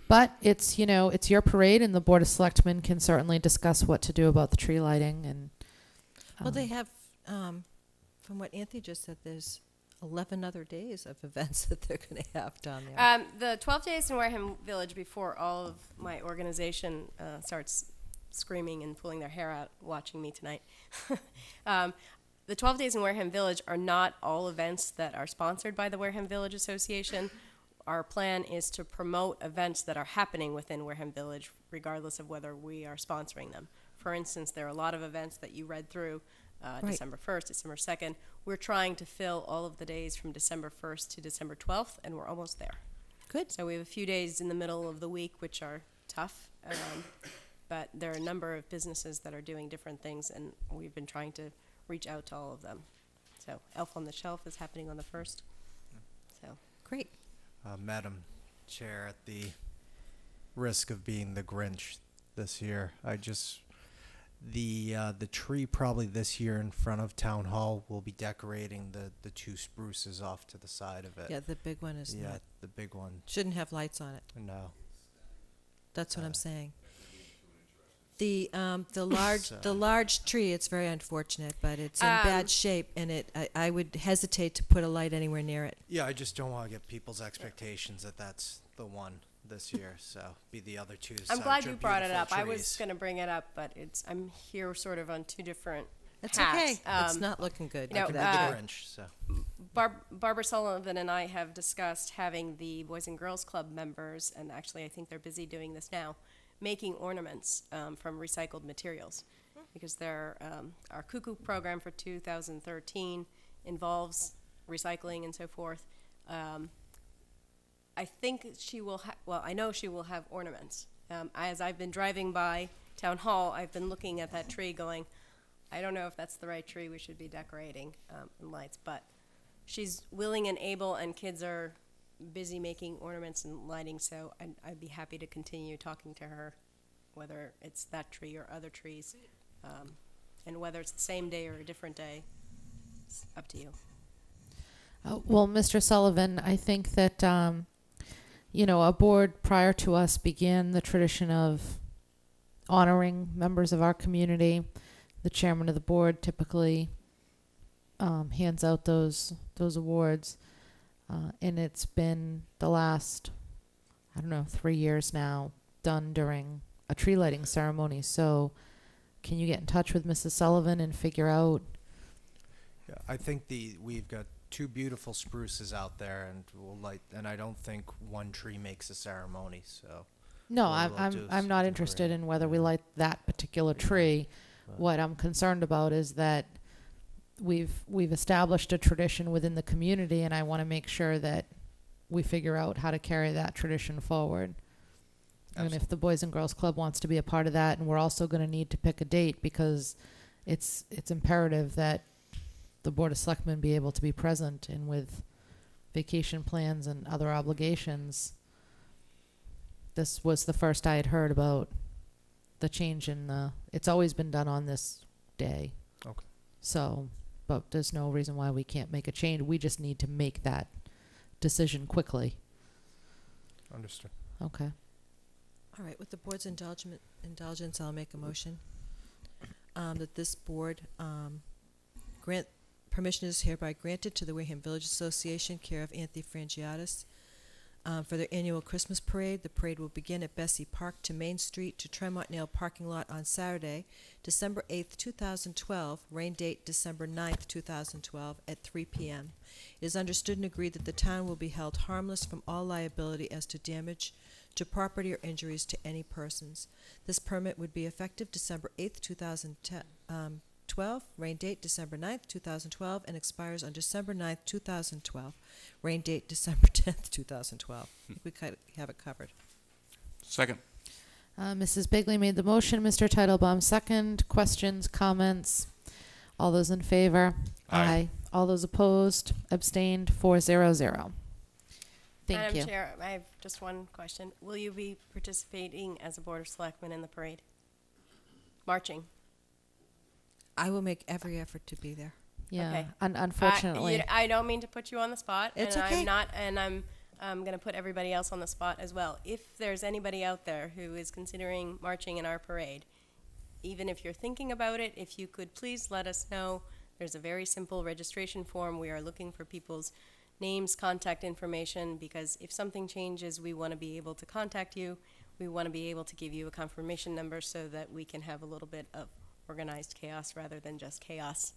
but it's, you know, it's your parade, and the Board of Selectmen can certainly discuss what to do about the tree lighting. And Well, they have, from what Anthony just said, there's 11 other days of events that they're going to have down there. The 12 days in Wareham Village before all of my organization starts screaming and pulling their hair out watching me tonight. The 12 days in Wareham Village are not all events that are sponsored by the Wareham Village Association. Our plan is to promote events that are happening within Wareham Village, regardless of whether we are sponsoring them. For instance, there are a lot of events that you read through, Right. December 1st, December 2nd. We're trying to fill all of the days from December 1st to December 12th, and we're almost there. Good. So we have a few days in the middle of the week which are tough, but there are a number of businesses that are doing different things, and we've been trying to reach out to all of them. So Elf on the Shelf is happening on the 1st. So Great. Madam Chair, at the risk of being the Grinch this year, the tree probably this year in front of Town Hall will be decorating the two spruces off to the side of it. Yeah, the big one is Yeah, not. the big one. Shouldn't have lights on it. No. That's what I'm saying. The large So- the large tree, it's very unfortunate, but it's in Um, bad shape, and I would hesitate to put a light anywhere near it. Yeah, I just don't want to get people's expectations that that's the one this year. So be the other two. I'm glad such you are brought it beautiful up. I was trees. going to bring it up, but I'm here sort of on two different That's hats. okay. It's not looking good. you know, Could be uh, the Grinch. So Barbara Sullivan and I have discussed having the Boys and Girls Club members, and actually I think they're busy doing this now, making ornaments from recycled materials. Because our Cuckoo program for 2013 involves recycling and so forth. I think she will I know she will have ornaments. As I've been driving by Town Hall, I've been looking at that tree going, I don't know if that's the right tree we should be decorating and lights, but she's willing and able, and kids are busy making ornaments and lighting, so I'd be happy to continue talking to her, whether it's that tree or other trees, and whether it's the same day or a different day. It's up to you. well, Mr. Sullivan, I think that, you know, a board prior to us began the tradition of honoring members of our community. The chairman of the board typically hands out those awards, and it's been the last, I don't know, 3 years now, done during a tree lighting ceremony. So can you get in touch with Mrs. Sullivan and figure out? yeah, I think we've got two beautiful spruces out there, and we'll light. And I don't think one tree makes a ceremony. So No, What we'll do I'm is not decorate. interested in whether we Yeah. light that particular tree. But- What I'm concerned about is that we've established a tradition within the community, and I want to make sure that we figure out how to carry that tradition forward. And if the Boys and Girls Club wants to be a part of that, and we're also going to need to pick a date, because it's imperative that the Board of Selectmen be able to be present, and with vacation plans and other obligations, this was the first I had heard about the change in it's always been done on this day. Okay. So, but there's no reason why we can't make a change. We just need to make that decision quickly. Understood. Okay. All right, with the board's indulgence, I'll make a motion that this board grant permission is hereby granted to the Wareham Village Association, care of Anthony Frangiotis, for their annual Christmas parade. The parade will begin at Bessie Park to Main Street to Tremont Nail parking lot on Saturday, December 8th, 2012, rain date December 9th, 2012, at 3 p.m. It is understood and agreed that the town will be held harmless from all liability as to damage to property or injuries to any persons. This permit would be effective December 8th, 2012, 12. Rain date December 9th, 2012, and expires on December 9th, 2012. Rain date December 10th, 2012. I think we have it covered. Second. Mrs. Bigley made the motion. Mr. Titlebaum second. Questions, comments? All those in favor? Aye. All those opposed? Abstained? 400. Thank Madam you. Chair, I have just one question. Will you be participating as a Board of Selectmen in the parade? Marching? I will make every effort to be there. Yeah. Okay. Unfortunately. I don't mean to put you on the spot. It's and okay. I'm going to put everybody else on the spot as well. If there's anybody out there who is considering marching in our parade, even if you're thinking about it, if you could please let us know. There's a very simple registration form. We are looking for people's names, contact information, because if something changes, we want to be able to contact you. We want to be able to give you a confirmation number so that we can have a little bit of organized chaos rather than just chaos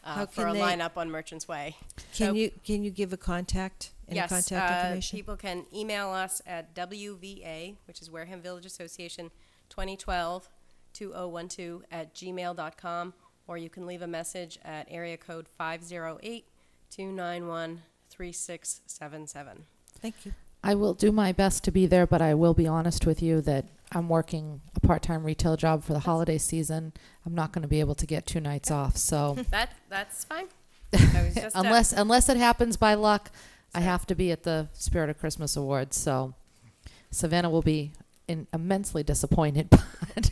How for can a they- lineup on Merchants Way. Can So- you give a contact? Any Yes, contact information? people can email us at WVA, which is Wareham Village Association, 2012 2012 at gmail.com, or you can leave a message at area code 508-291-3677. Thank you. I will do my best to be there, but I will be honest with you that I'm working a part-time retail job for the holiday season. I'm not going to be able to get 2 nights off, so That's fine. I was just, unless it happens by luck, I have to be at the Spirit of Christmas Awards. So Savannah will be immensely disappointed. But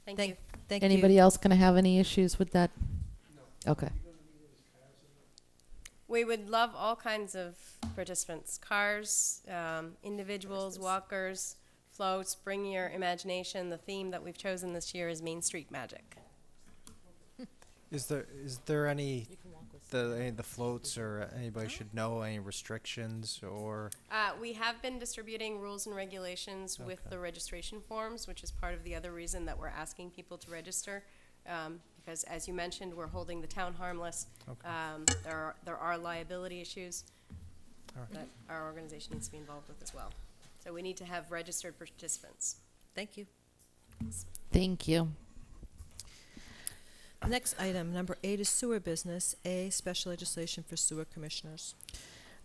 thank you. Thank anybody you. else going to have any issues with that? No. Okay. We would love all kinds of participants, cars, individuals, walkers, floats, bring your imagination. The theme that we've chosen this year is Main Street Magic. Is there any the floats, or anybody should know any restrictions, or We have been distributing rules and regulations with the registration forms, which is part of the other reason that we're asking people to register. Because as you mentioned, we're holding the town harmless. There are liability issues that our organization needs to be involved with as well. So we need to have registered participants. Thank you. Thank you. Next item, number 8, is sewer business. A, special legislation for sewer commissioners.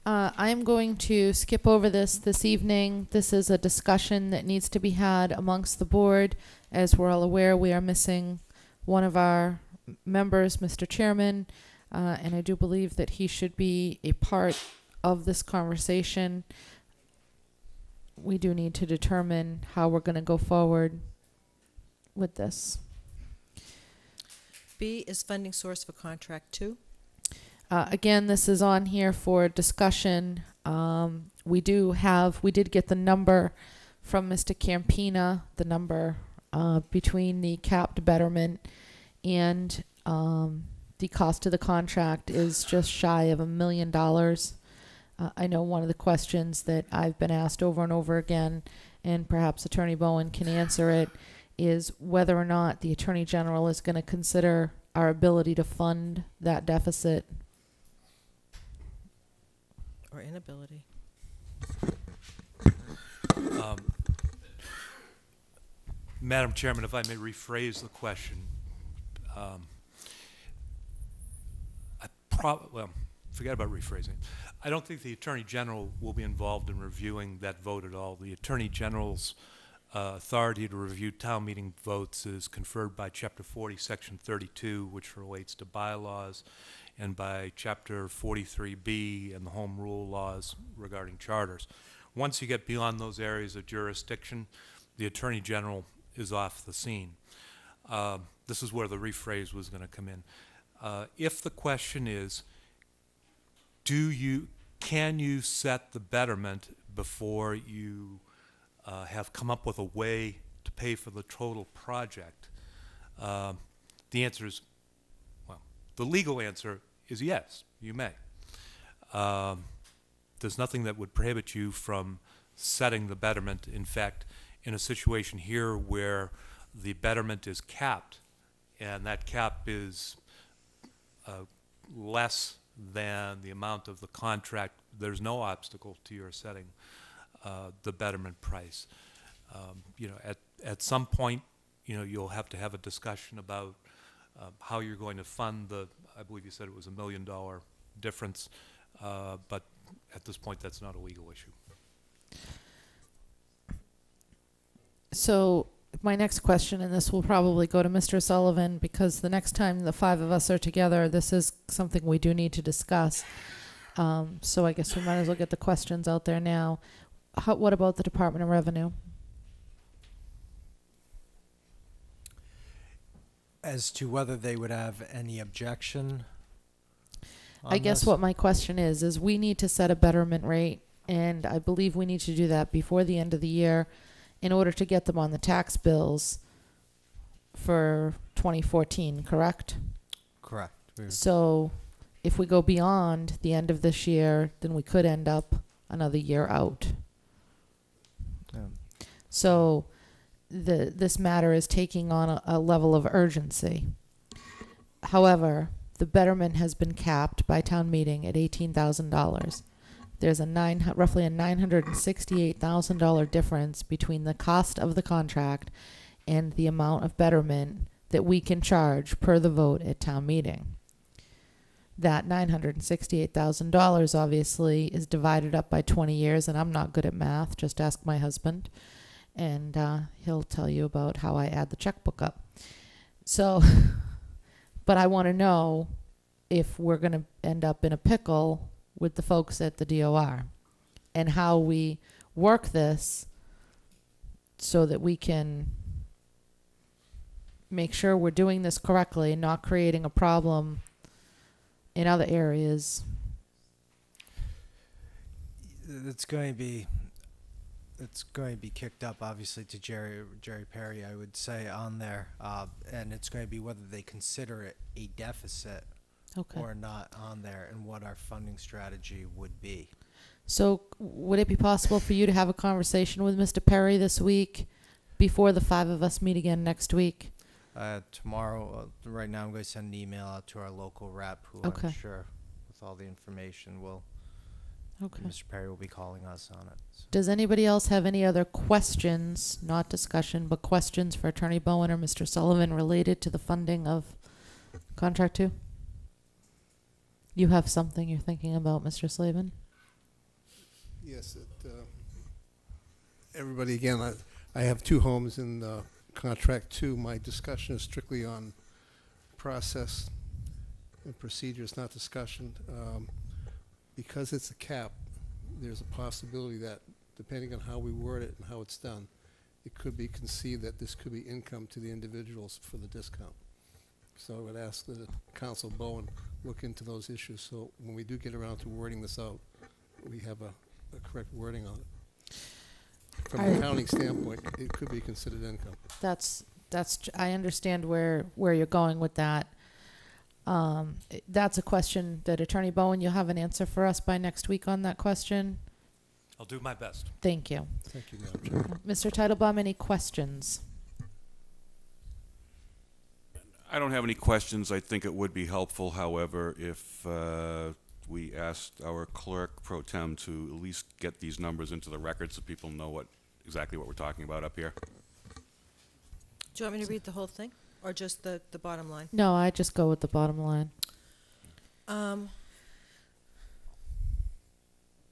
I'm going to skip over this evening. This is a discussion that needs to be had amongst the board. As we're all aware, we are missing one of our members, Mr. Chairman, and I do believe that he should be a part of this conversation. We do need to determine how we're going to go forward with this. B is funding source for contract 2. Again, this is on here for discussion. We did get the number from Mr. Campina, the number between the capped betterment and the cost of the contract is just shy of $1 million. I know one of the questions that I've been asked over and over again, and perhaps Attorney Bowen can answer it, is whether or not the Attorney General is going to consider our ability to fund that deficit. Or inability. Madam Chairman, if I may rephrase the question, forget about rephrasing. I don't think the Attorney General will be involved in reviewing that vote at all. The Attorney General's authority to review town meeting votes is conferred by Chapter 40, Section 32, which relates to bylaws, and by Chapter 43B and the Home Rule laws regarding charters. Once you get beyond those areas of jurisdiction, the Attorney General is off the scene. This is where the rephrase was going to come in. If the question is, can you set the betterment before you have come up with a way to pay for the total project? The answer is, well, the legal answer is yes, you may. There's nothing that would prohibit you from setting the betterment. In fact, in a situation here where the betterment is capped, and that cap is less than the amount of the contract, there's no obstacle to your setting the betterment price. At some point, you'll have to have a discussion about how you're going to fund I believe you said it was $1 million difference, but at this point, that's not a legal issue. So my next question, and this will probably go to Mr. Sullivan, because the next time the five of us are together, this is something we do need to discuss. So I guess we might as well get the questions out there now. What about the Department of Revenue? As to whether they would have any objection I guess this? what my question is we need to set a betterment rate, and I believe we need to do that before the end of the year in order to get them on the tax bills for 2014, correct? Correct. So if we go beyond the end of this year, then we could end up another year out. So this matter is taking on a level of urgency. However, the betterment has been capped by town meeting at $18,000. There's roughly a $968,000 difference between the cost of the contract and the amount of betterment that we can charge per the vote at town meeting. That $968,000 obviously is divided up by 20 years, and I'm not good at math. Just ask my husband, and he'll tell you about how I add the checkbook up. So, but I want to know if we're going to end up in a pickle with the folks at the DOR and how we work this so that we can make sure we're doing this correctly and not creating a problem in other areas. It's going to be kicked up, obviously, to Jerry Perry, I would say, on there, and it's going to be whether they consider it a deficit or not on there, and what our funding strategy would be. So would it be possible for you to have a conversation with Mr. Perry this week before the five of us meet again next week? Tomorrow, right now, I'm going to send an email out to our local rep, who I'm sure, with all the information, Mr. Perry will be calling us on it. So. Does anybody else have any other questions, not discussion, but questions for Attorney Bowen or Mr. Sullivan related to the funding of Contract 2? You have something you're thinking about, Mr. Slavin? Yes. Everybody, again, I have two homes in Contract 2. My discussion is strictly on process and procedures, not discussion. Because it's a cap, there's a possibility that, depending on how we word it and how it's done, it could be conceived that this could be income to the individuals for the discount. So I would ask that Council Bowen look into those issues, so when we do get around to wording this out, we have a correct wording on it. From an accounting standpoint, it could be considered income. I understand where you're going with that. That's a question that Attorney Bowen, you'll have an answer for us by next week on that question. I'll do my best. Thank you. Thank you, Madam Chair. Mr. Titlebaum, any questions? I don't have any questions. I think it would be helpful, however, if we asked our clerk pro tem to at least get these numbers into the record so people know exactly what we're talking about up here. Do you want me to read the whole thing, or just the bottom line? No, I just go with the bottom line.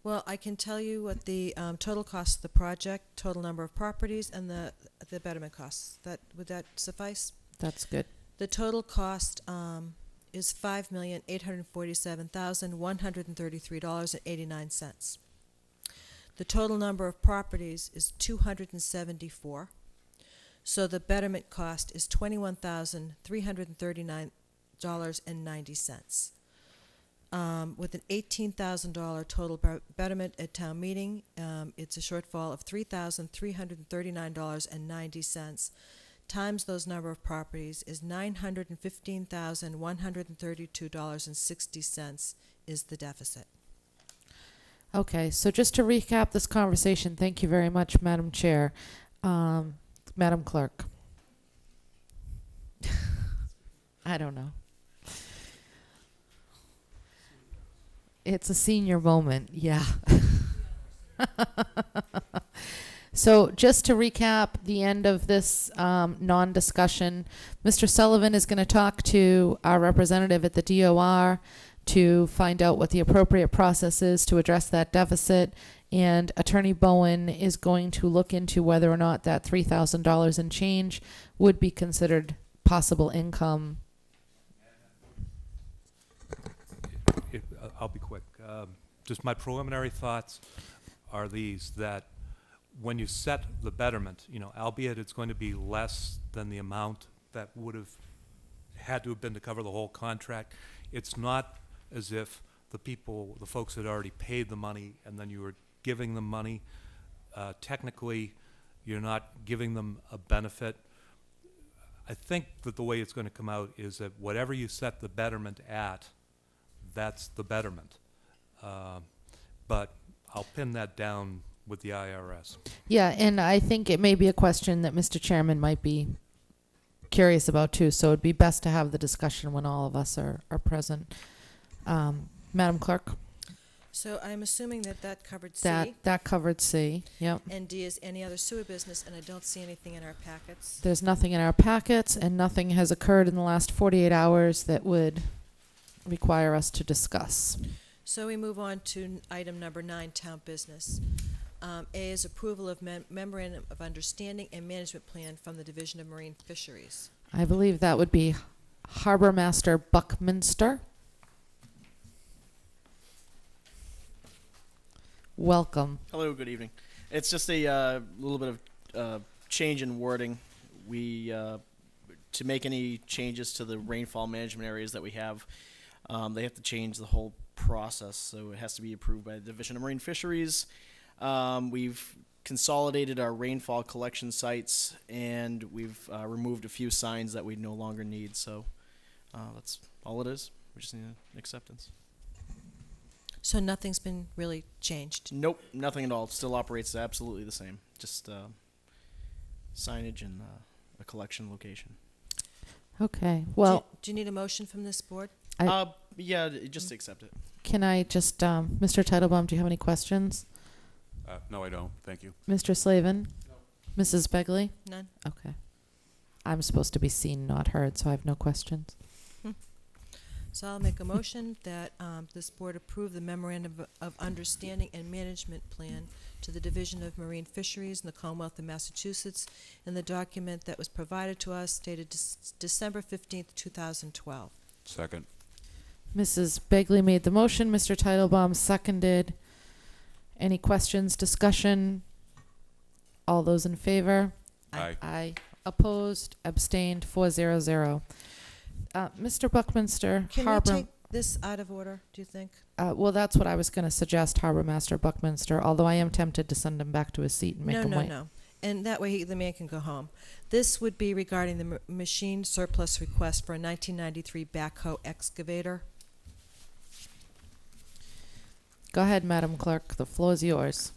Well, I can tell you what the total cost of the project, total number of properties, and the betterment costs. Would that suffice? That's good. The total cost is $5,847,133.89. The total number of properties is 274. So the betterment cost is $21,339.90. With an $18,000 total betterment at town meeting, it's a shortfall of $3,339.90. Times those number of properties is $915,132.60 is the deficit. Okay, so just to recap this conversation, thank you very much, Madam Chair. Madam Clerk. I don't know. It's a senior moment, yeah. So just to recap the end of this non-discussion, Mr. Sullivan is going to talk to our representative at the DOR to find out what the appropriate process is to address that deficit. And Attorney Bowen is going to look into whether or not that $3,000 in change would be considered possible income. I'll be quick. Just my preliminary thoughts are these, that when you set the betterment, albeit it's going to be less than the amount that would have had to have been to cover the whole contract, it's not as if the folks had already paid the money and then you were giving them money. Technically, you're not giving them a benefit. I think that the way it's going to come out is that whatever you set the betterment at, that's the betterment. But I'll pin that down with the IRS. Yeah, and I think it may be a question that Mr. Chairman might be curious about too, so it'd be best to have the discussion when all of us are present. Madam Clerk? So I'm assuming that covered C. That covered C, yep. And D is any other sewer business, and I don't see anything in our packets. There's nothing in our packets, and nothing has occurred in the last 48 hours that would require us to discuss. So we move on to item number 9, town business. A is approval of memorandum of understanding and management plan from the Division of Marine Fisheries. I believe that would be Harbor Master Buckminster. Welcome. Hello, good evening. It's just a little bit of change in wording. We to make any changes to the rainfall management areas that we have, they have to change the whole process, so it has to be approved by the Division of Marine Fisheries. We've consolidated our rainfall collection sites, and we've removed a few signs that we no longer need, so that's all it is. We just need an acceptance. So nothing's been really changed? Nope, nothing at all. It still operates absolutely the same, just signage and a collection location. Okay, well... Do you need a motion from this board? Yeah, just accept it. Can I just, Mr. Titlebaum, do you have any questions? No, I don't. Thank you. Mr. Slavin? No. Mrs. Begley? None. Okay. I'm supposed to be seen, not heard, so I have no questions. So I'll make a motion that this board approve the memorandum of understanding and management plan to the Division of Marine Fisheries in the Commonwealth of Massachusetts, and the document that was provided to us dated December 15th, 2012. Second. Mrs. Begley made the motion. Mr. Titlebaum seconded. Any questions, discussion? All those in favor? Aye. Aye. Opposed? Abstained? 400. Mr. Buckminster, Can Harbor... we take this out of order, do you think? Well, that's what I was going to suggest, Harbor Master Buckminster, although I am tempted to send him back to his seat and make him wait. No. And that way the man can go home. This would be regarding the machine surplus request for a 1993 backhoe excavator. Go ahead, Madam Clerk. The floor is yours.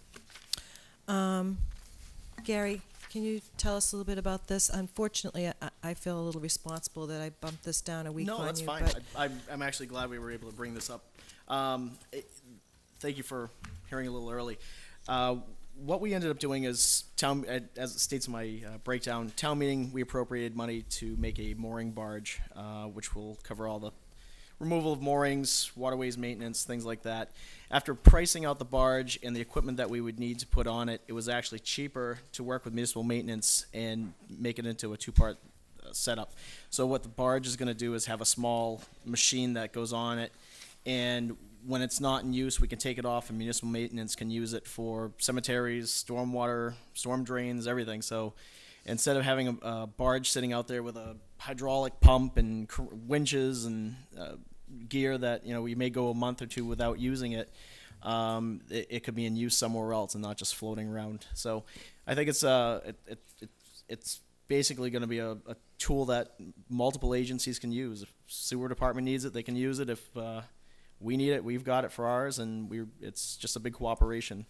Gary, can you tell us a little bit about this? Unfortunately, I feel a little responsible that I bumped this down a week on you. No, that's fine. I'm actually glad we were able to bring this up. Thank you for hearing a little early. What we ended up doing is, as it states in my breakdown, town meeting, we appropriated money to make a mooring barge, which will cover all the removal of moorings, waterways maintenance, things like that. After pricing out the barge and the equipment that we would need to put on it, it was actually cheaper to work with municipal maintenance and make it into a two-part setup. So what the barge is going to do is have a small machine that goes on it, and when it's not in use, we can take it off and municipal maintenance can use it for cemeteries, stormwater, storm drains, everything. So instead of having a barge sitting out there with a hydraulic pump and winches and gear that we may go a month or two without using it, it could be in use somewhere else and not just floating around. So I think it's basically going to be a tool that multiple agencies can use. If sewer department needs it, they can use it. If we need it, we've got it for ours, and it's just a big cooperation.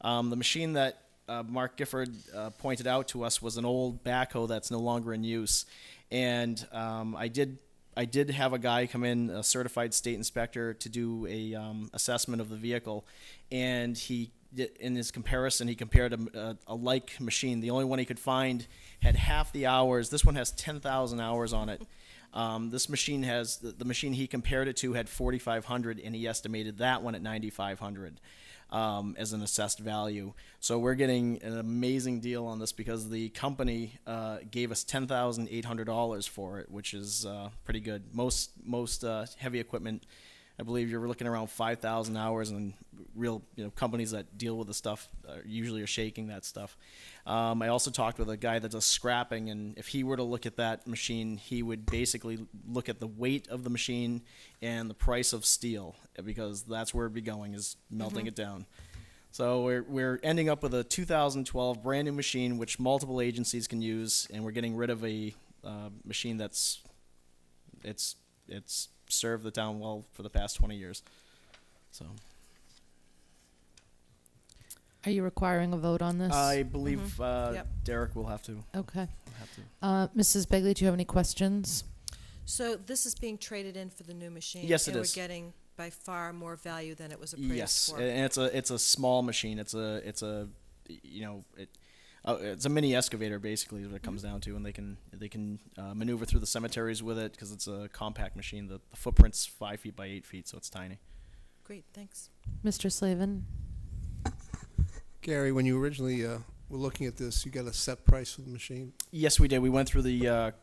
The machine that Mark Gifford pointed out to us was an old backhoe that's no longer in use, and I did I did have a guy come in, a certified state inspector, to do a assessment of the vehicle, and he did, in his comparison, he compared a like machine. The only one he could find had half the hours. This one has 10,000 hours on it. This machine has the machine he compared it to had 4,500, and he estimated that one at 9,500 as an assessed value. So we're getting an amazing deal on this because the company gave us $10,800 for it, which is pretty good. Most heavy equipment, I believe you're looking around 5,000 hours, and real companies that deal with the stuff usually are shaking that stuff. I also talked with a guy that does scrapping, and if he were to look at that machine, he would basically look at the weight of the machine and the price of steel, because that's where it'd be going, is melting it down. So we're ending up with a 2012 brand new machine which multiple agencies can use, and we're getting rid of a machine that's it's served the town well for the past 20 years. So Are you requiring a vote on this? I believe Yep. Derek will have to. Okay. Have to. Mrs. Begley, do you have any questions? So this is being traded in for the new machine? Yes, it and is. we're getting by far more value than it was appraised Yes, for? and it's a small machine. It's a it's a mini excavator basically is what it comes down to, and they can maneuver through the cemeteries with it because it's a compact machine. The footprint's 5 feet by 8 feet, so it's tiny. Great, thanks. Mr. Slavin? Gary, when you originally were looking at this, you got a set price for the machine? Yes, we did. We went through the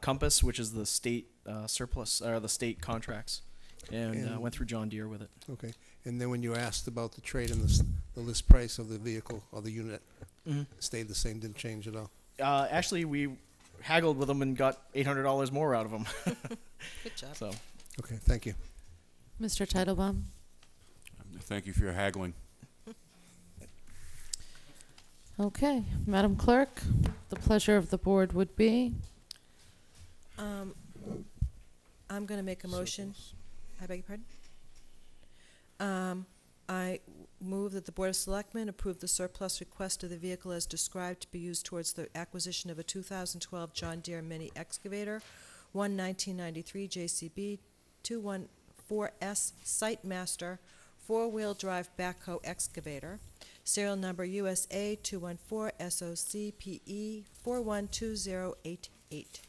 Compass, which is the state surplus, or the state contracts, and went through John Deere with it. Okay. And then when you asked about the trade and the list price of the vehicle or the unit, stayed the same, didn't change at all? Actually, we haggled with them and got $800 more out of them. Good job. So. Okay, thank you. Mr. Teitelbaum? Thank you for your haggling. Okay. Madam Clerk, the pleasure of the board would be? I'm going to make a motion. I beg your pardon? I move that the Board of Selectmen approve the surplus request of the vehicle as described to be used towards the acquisition of a 2012 John Deere mini excavator, 1993 JCB 214S Site Master 4-wheel drive backhoe excavator, serial number USA 214 SOCPE 412088.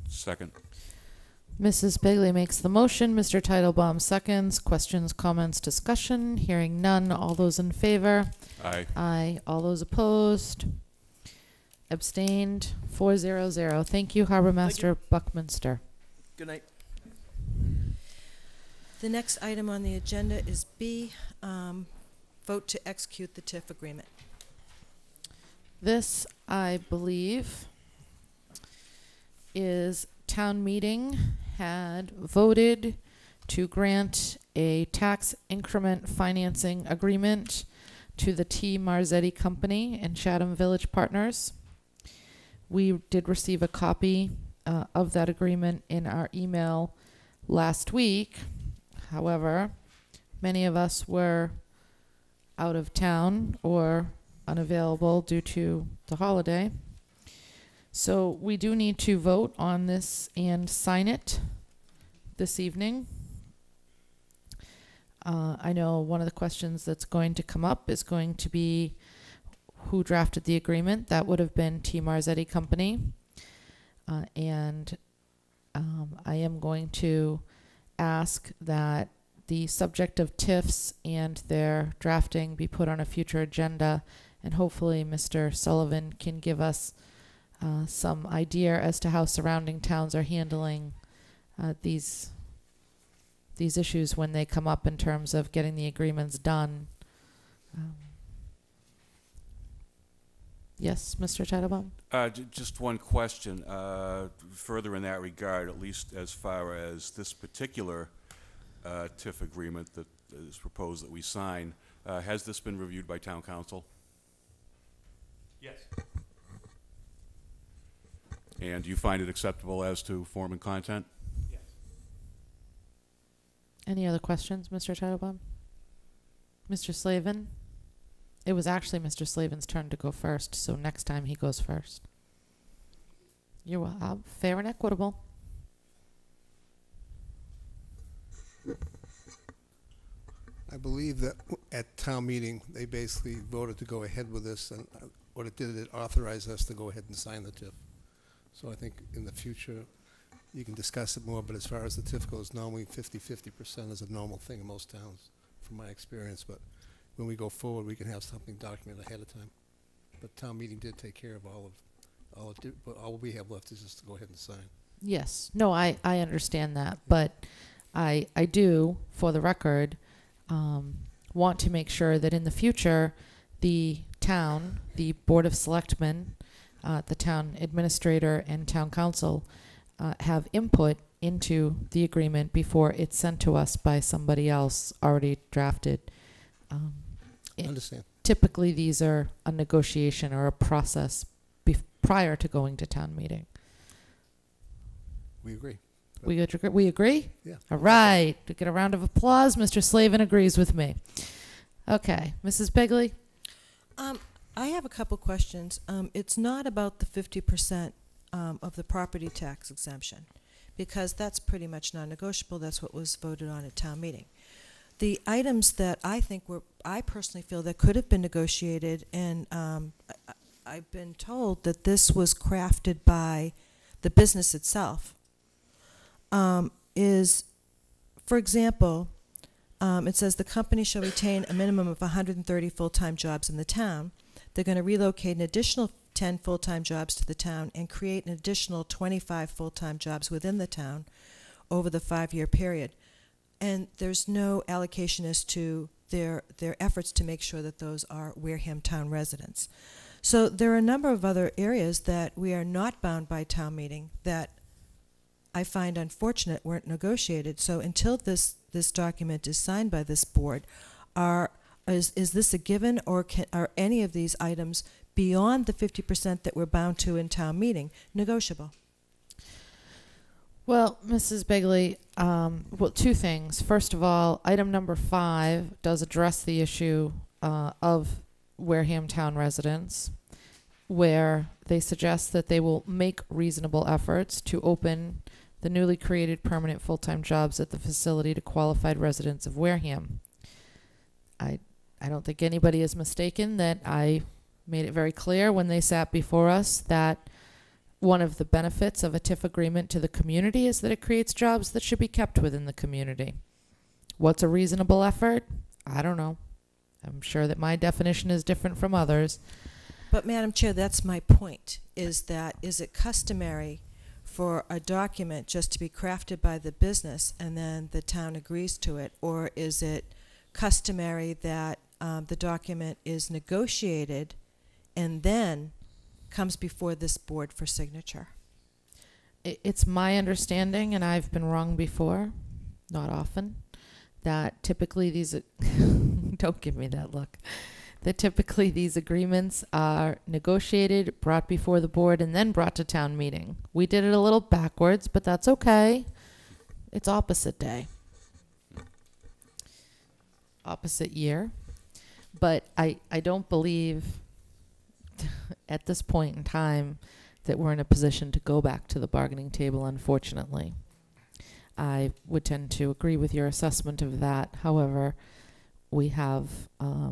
Second. Mrs. Begley makes the motion. Mr. Teitelbaum seconds. Questions, comments, discussion? Hearing none. All those in favor? Aye. Aye. All those opposed? Abstained? 400. Thank you, Harbor Master Buckminster. Good night. The next item on the agenda is B, vote to execute the TIF agreement. This, I believe, is town meeting had voted to grant a tax increment financing agreement to the T. Marzetti Company and Chatham Village Partners. We did receive a copy of that agreement in our email last week. However, many of us were out of town or unavailable due to the holiday. So we do need to vote on this and sign it this evening. I know one of the questions that's going to come up is going to be who drafted the agreement. That would have been T. Marzetti Company. And I am going to ask that the subject of TIFs and their drafting be put on a future agenda, and hopefully Mr. Sullivan can give us some idea as to how surrounding towns are handling these issues when they come up in terms of getting the agreements done. Yes, Mr. Teitelbaum? Just one question. Further in that regard, at least as far as this particular TIF agreement that is proposed that we sign, has this been reviewed by town council? Yes. And do you find it acceptable as to form and content? Yes. Any other questions, Mr. Teitelbaum? Mr. Slavin? It was actually Mr. Slavin's turn to go first, so next time he goes first. You're fair and equitable. believe that at town meeting, they basically voted to go ahead with this, and what it did, it authorized us to go ahead and sign the TIF. So I think in the future, you can discuss it more, but as far as the TIF goes, normally 50% is a normal thing in most towns, from my experience, but when we go forward, we can have something documented ahead of time. But town meeting did take care of all we have left is just to go ahead and sign. Yes. No, I understand that, but I do, for the record, want to make sure that in the future, the town, the Board of Selectmen, the town administrator, and town council have input into the agreement before it's sent to us by somebody else already drafted. Understand. Typically, these are a negotiation or a process prior to going to town meeting. We agree. We agree? Yeah. All right. To get a round of applause, Mr. Slavin agrees with me. Okay. Mrs. Begley? I have a couple questions. It's not about the 50% of the property tax exemption, because that's pretty much non-negotiable. That's what was voted on at town meeting. The items that I personally feel that could have been negotiated, and I've been told that this was crafted by the business itself, is, for example, it says the company shall retain a minimum of 130 full-time jobs in the town. They're going to relocate an additional 10 full-time jobs to the town and create an additional 25 full-time jobs within the town over the 5-year period. And there's no allocation as to their efforts to make sure that those are Wareham town residents. So there are a number of other areas that we are not bound by town meeting that I find unfortunate weren't negotiated. So until this document is signed by this board, is this a given, or are any of these items beyond the 50% that we're bound to in town meeting negotiable? Well, Mrs. Begley, well, two things. First of all, item number 5 does address the issue of Wareham town residents, where they suggest that they will make reasonable efforts to open the newly created permanent full-time jobs at the facility to qualified residents of Wareham. I don't think anybody is mistaken that I made it very clear when they sat before us that one of the benefits of a TIF agreement to the community is that it creates jobs that should be kept within the community. What's a reasonable effort? I don't know. I'm sure that my definition is different from others. But Madam Chair, that's my point, is it customary for a document just to be crafted by the business and then the town agrees to it, or is it customary that the document is negotiated and then comes before this board for signature? It's my understanding, and I've been wrong before, not often, that typically these don't give me that look, that typically these agreements are negotiated, brought before the board, and then brought to town meeting. We did it a little backwards, but that's okay. It's opposite day. Opposite year. But I don't believe at this point in time that we're in a position to go back to the bargaining table, unfortunately. I would tend to agree with your assessment of that. However, we have, I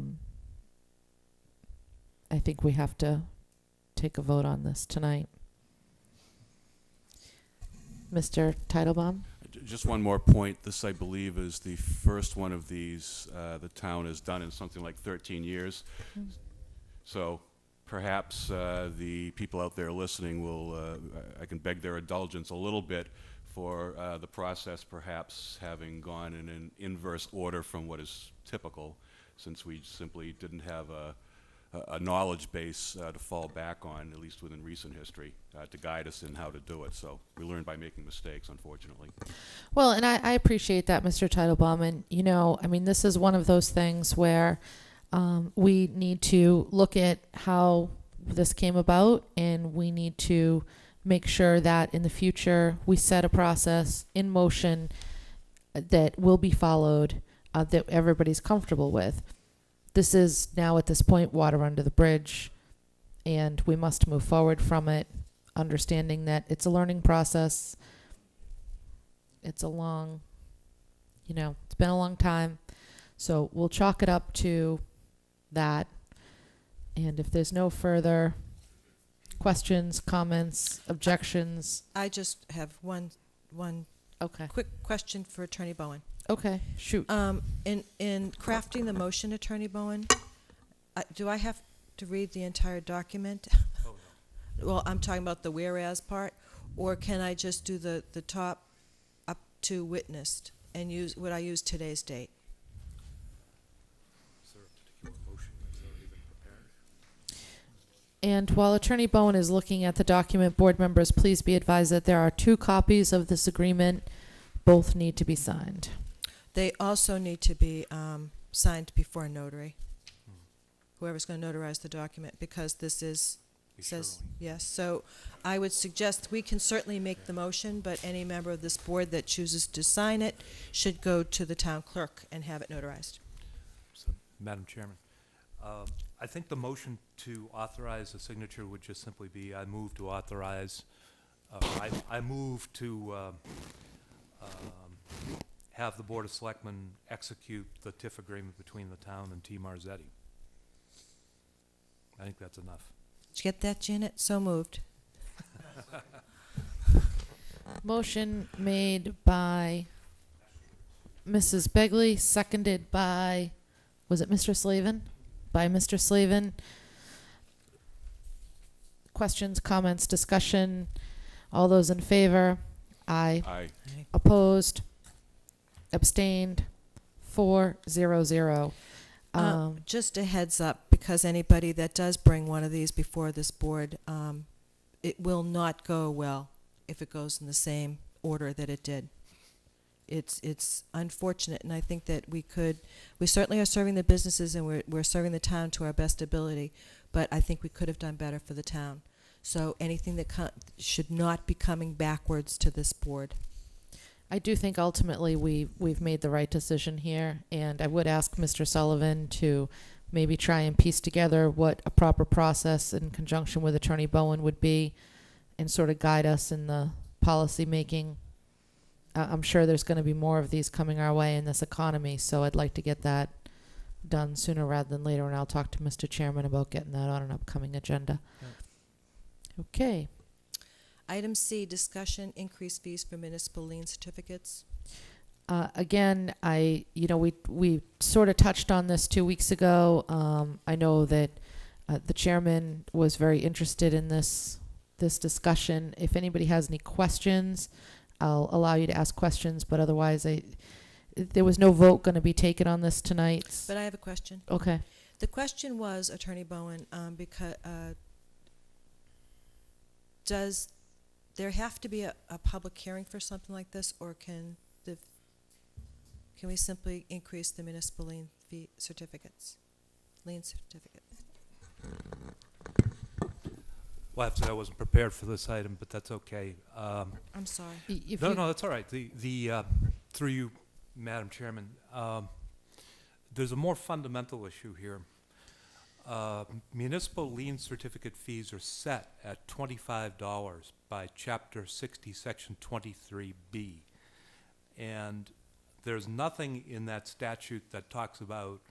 think we have to take a vote on this tonight. Mr. Teitelbaum? Just one more point. This, I believe, is the first one of these the town has done in something like 13 years. Mm-hmm. So perhaps the people out there listening will, I can beg their indulgence a little bit for the process perhaps having gone in an inverse order from what is typical, since we simply didn't have a knowledge base to fall back on, at least within recent history, to guide us in how to do it. So we learn by making mistakes, unfortunately. Well, and I appreciate that, Mr. Teitelbaum. And, you know, I mean, this is one of those things where we need to look at how this came about, and we need to make sure that in the future we set a process in motion that will be followed, that everybody's comfortable with. This is now at this point water under the bridge, and we must move forward from it, understanding that it's a learning process. It's a long, you know, it's been a long time. So we'll chalk it up to that. And if there's no further questions, comments, objections. I just have one Okay. quick question for Attorney Bowen. Okay, shoot. In crafting the motion, Attorney Bowen, do I have to read the entire document? Oh, no. Well, I'm talking about the whereas part, or can I just do the top up to witnessed and would I use today's date? Is there a particular motion that's already been prepared? And while Attorney Bowen is looking at the document, board members, please be advised that there are 2 copies of this agreement. Both need to be signed. They also need to be signed before a notary. Whoever's going to notarize the document, because this is says yes. So I would suggest we can certainly make the motion, but any member of this board that chooses to sign it should go to the town clerk and have it notarized. So, Madam Chairman, I think the motion to authorize the signature would just simply be, I move to authorize, I move to have the Board of Selectmen execute the TIF agreement between the town and T. Marzetti. I think that's enough. Did you get that, Janet? So moved. Motion made by Mrs. Begley, seconded by, was it Mr. Slavin? By Mr. Slavin. Questions, comments, discussion? All those in favor? Aye. Aye. Opposed? Abstained? 4-0-0. Just a heads up, because anybody that does bring one of these before this board, it will not go well if it goes in the same order that it did. It's unfortunate, and I think that we certainly are serving the businesses and we're serving the town to our best ability, but I think we could have done better for the town. So anything that should not be coming backwards to this board. I do think ultimately we've made the right decision here, and I would ask Mr. Sullivan to maybe try and piece together what a proper process in conjunction with Attorney Bowen would be and sort of guide us in the policy making. I'm sure there's going to be more of these coming our way in this economy, so I'd like to get that done sooner rather than later, and I'll talk to Mr. Chairman about getting that on an upcoming agenda. Yeah. Okay. Item C, discussion, increased fees for municipal lien certificates. Again, we sort of touched on this 2 weeks ago. I know that the chairman was very interested in this discussion. If anybody has any questions, I'll allow you to ask questions, but otherwise there was no vote going to be taken on this tonight. But I have a question. Okay. The question was, Attorney Bowen, because does there have to be a public hearing for something like this, or can we simply increase the municipal lien fee certificates? Lien certificates. Well, I have to say I wasn't prepared for this item, but that's okay. I'm sorry. No, that's all right. Through you, Madam Chairman, there's a more fundamental issue here. Municipal lien certificate fees are set at $25 by Chapter 60, Section 23B. And there's nothing in that statute that talks about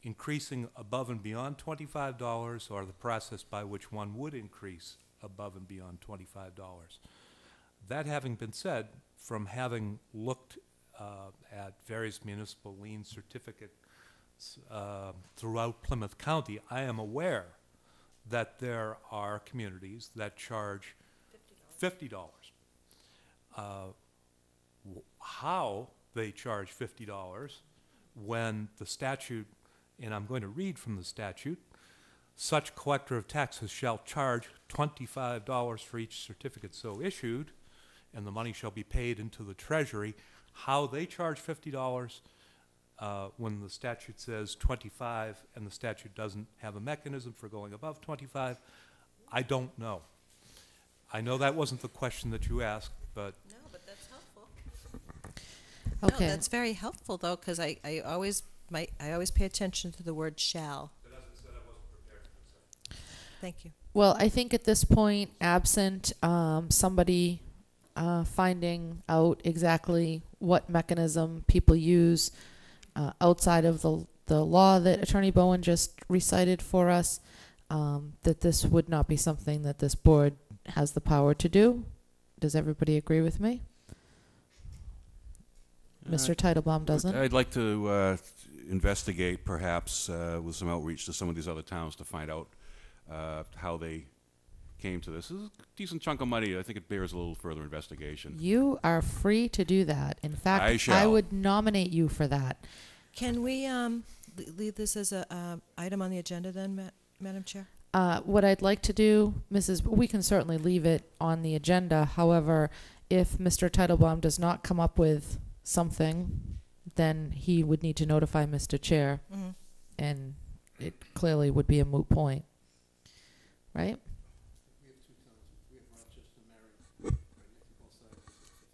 increasing above and beyond $25 or the process by which one would increase above and beyond $25. That having been said, from having looked at various municipal lien certificates throughout Plymouth County, I am aware that there are communities that charge $50. How they charge $50 when the statute, and I'm going to read from the statute, such collector of taxes shall charge $25 for each certificate so issued, and the money shall be paid into the treasury. How they charge $50 when the statute says 25 and the statute doesn't have a mechanism for going above 25, I don't know. I know that wasn't the question that you asked, but... No, but that's helpful. Okay. No, that's very helpful, though, because I always pay attention to the word shall. But as I said, I wasn't prepared for this. Thank you. Well, I think at this point, absent somebody finding out exactly what mechanism people use, outside of the law that Attorney Bowen just recited for us, that this would not be something that this board has the power to do. Does everybody agree with me? Mr. Teitelbaum doesn't. I'd like to investigate, perhaps, with some outreach to some of these other towns to find out how they came to this. This is a decent chunk of money. I think it bears a little further investigation. You are free to do that. In fact, I shall. would nominate you for that. Can we leave this as a item on the agenda then, Madam Chair? What I'd like to do, we can certainly leave it on the agenda. However, if Mr. Teitelbaum does not come up with something, then he would need to notify Mr. Chair, and it clearly would be a moot point, right?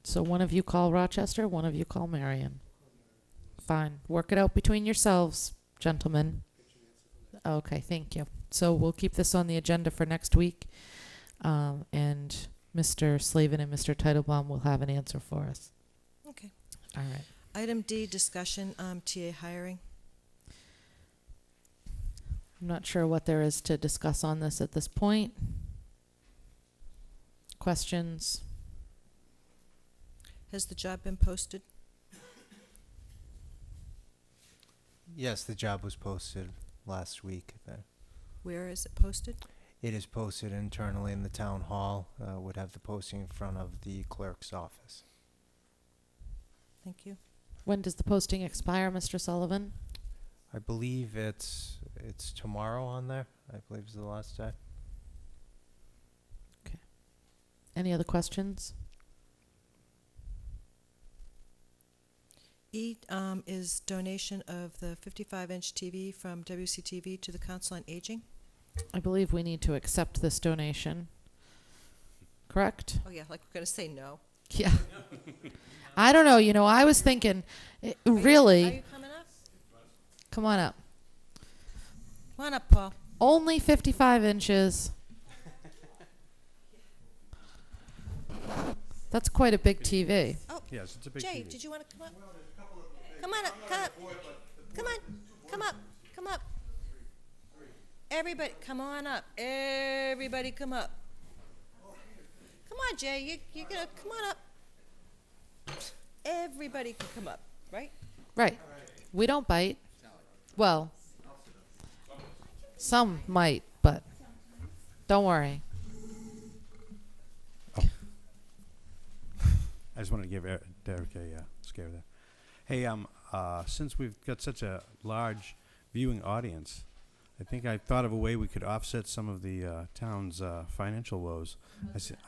So one of you call Rochester, one of you call Marion. Fine. Work it out between yourselves, gentlemen. Okay, thank you. So we'll keep this on the agenda for next week, and Mr. Slavin and Mr. Teitelbaum will have an answer for us. Okay. All right. Item D, discussion, TA hiring. I'm not sure what there is to discuss on this at this point. Questions? Has the job been posted? Yes, the job was posted last week. Where is it posted? It is posted internally in the town hall. Would have the posting in front of the clerk's office. Thank you. When does the posting expire, Mr. Sullivan? I believe it's tomorrow on there. I believe is the last day. Okay. Any other questions? E is donation of the 55-inch TV from WCTV to the Council on Aging. I believe we need to accept this donation. Correct? Oh yeah, like we're gonna say no. Yeah. I don't know. You know, I was thinking, really. Are you coming up? Come on up. Come on up, Paul. Only 55 inches. That's quite a big TV. Oh, Yes, it's a big Jay, TV. did you want to come up? Come on up, come up. Come on, come up, come up. Everybody, come on up. Everybody come up. Come on, Jay, you're gonna, come on up. Everybody can come up, right? Right. We don't bite. Well, some might, but don't worry. I just wanted to give Derek a scare there. Hey, since we've got such a large viewing audience, I think I thought of a way we could offset some of the town's financial woes.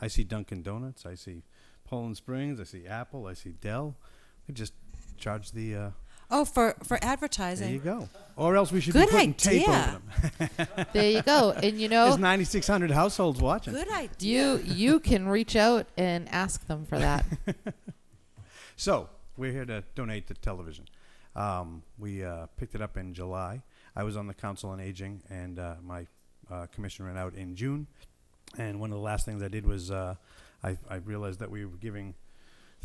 I see Dunkin' Donuts, I see Poland Springs, I see Apple, I see Dell. We just charge the... Oh, for advertising. There you go. Or else we should Good be putting tape idea. over them. There you go. And you know, There's 9,600 households watching. Good idea. you can reach out and ask them for that. So, we're here to donate the television. We picked it up in July. I was on the Council on Aging, and my commission ran out in June. And one of the last things I did was I realized that we were giving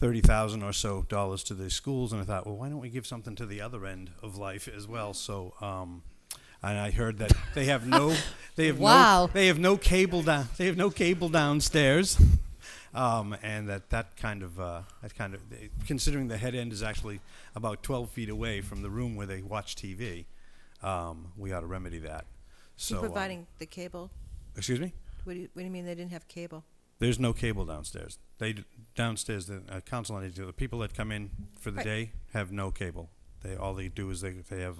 $30,000 or so to the schools, and I thought, well, why don't we give something to the other end of life as well? So, and I heard that they have no, Wow. they have no cable downstairs. And that kind of, considering the head end is actually about 12 feet away from the room where they watch TV, we ought to remedy that. So, You're providing the cable? Excuse me? What do you mean they didn't have cable? There's no cable downstairs. Downstairs, the council on aging, the people that come in for the day have no cable. All they do is they have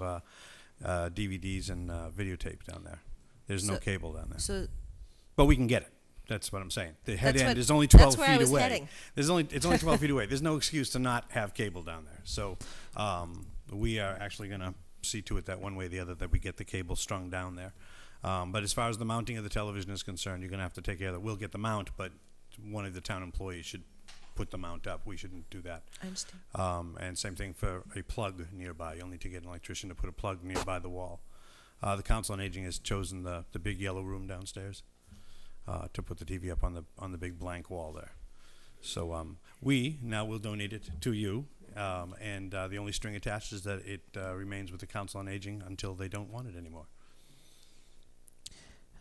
DVDs and videotape down there. There's no cable down there. So, but we can get it. That's what I'm saying. The head end is only that's 12 where I feet was away. heading. It's only 12 feet away. There's no excuse to not have cable down there. So we are actually going to see to it that one way or the other that we get the cable strung down there. But as far as the mounting of the television is concerned, you're going to have to take care of that. We'll get the mount, but one of the town employees should put the mount up. We shouldn't do that. I understand. And same thing for a plug nearby. You'll need to get an electrician to put a plug nearby the wall. The Council on Aging has chosen the big yellow room downstairs to put the TV up on the big blank wall there. So we now will donate it to you And the only string attached is that it remains with the Council on Aging until they don't want it anymore.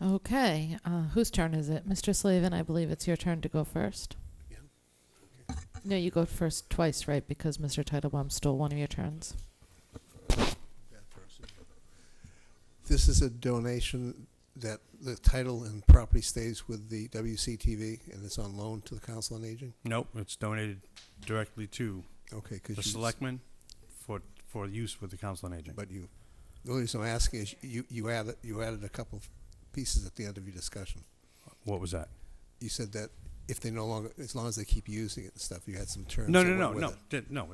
Okay, whose turn is it? Mr. Slavin, I believe it's your turn to go first. Yeah. No, you go first twice, right? Because Mr. Titlebaum stole one of your turns. This is a donation that the title and property stays with the WCTV and it's on loan to the Council on Aging? Nope, it's donated directly to Okay, the because selectmen for use with the Council on Aging. But the only reason I'm asking is you added a couple of pieces at the end of your discussion. What was that? You said that if they no longer, as long as they keep using it and stuff, you had some terms. No, that no, no, went no, with it. no.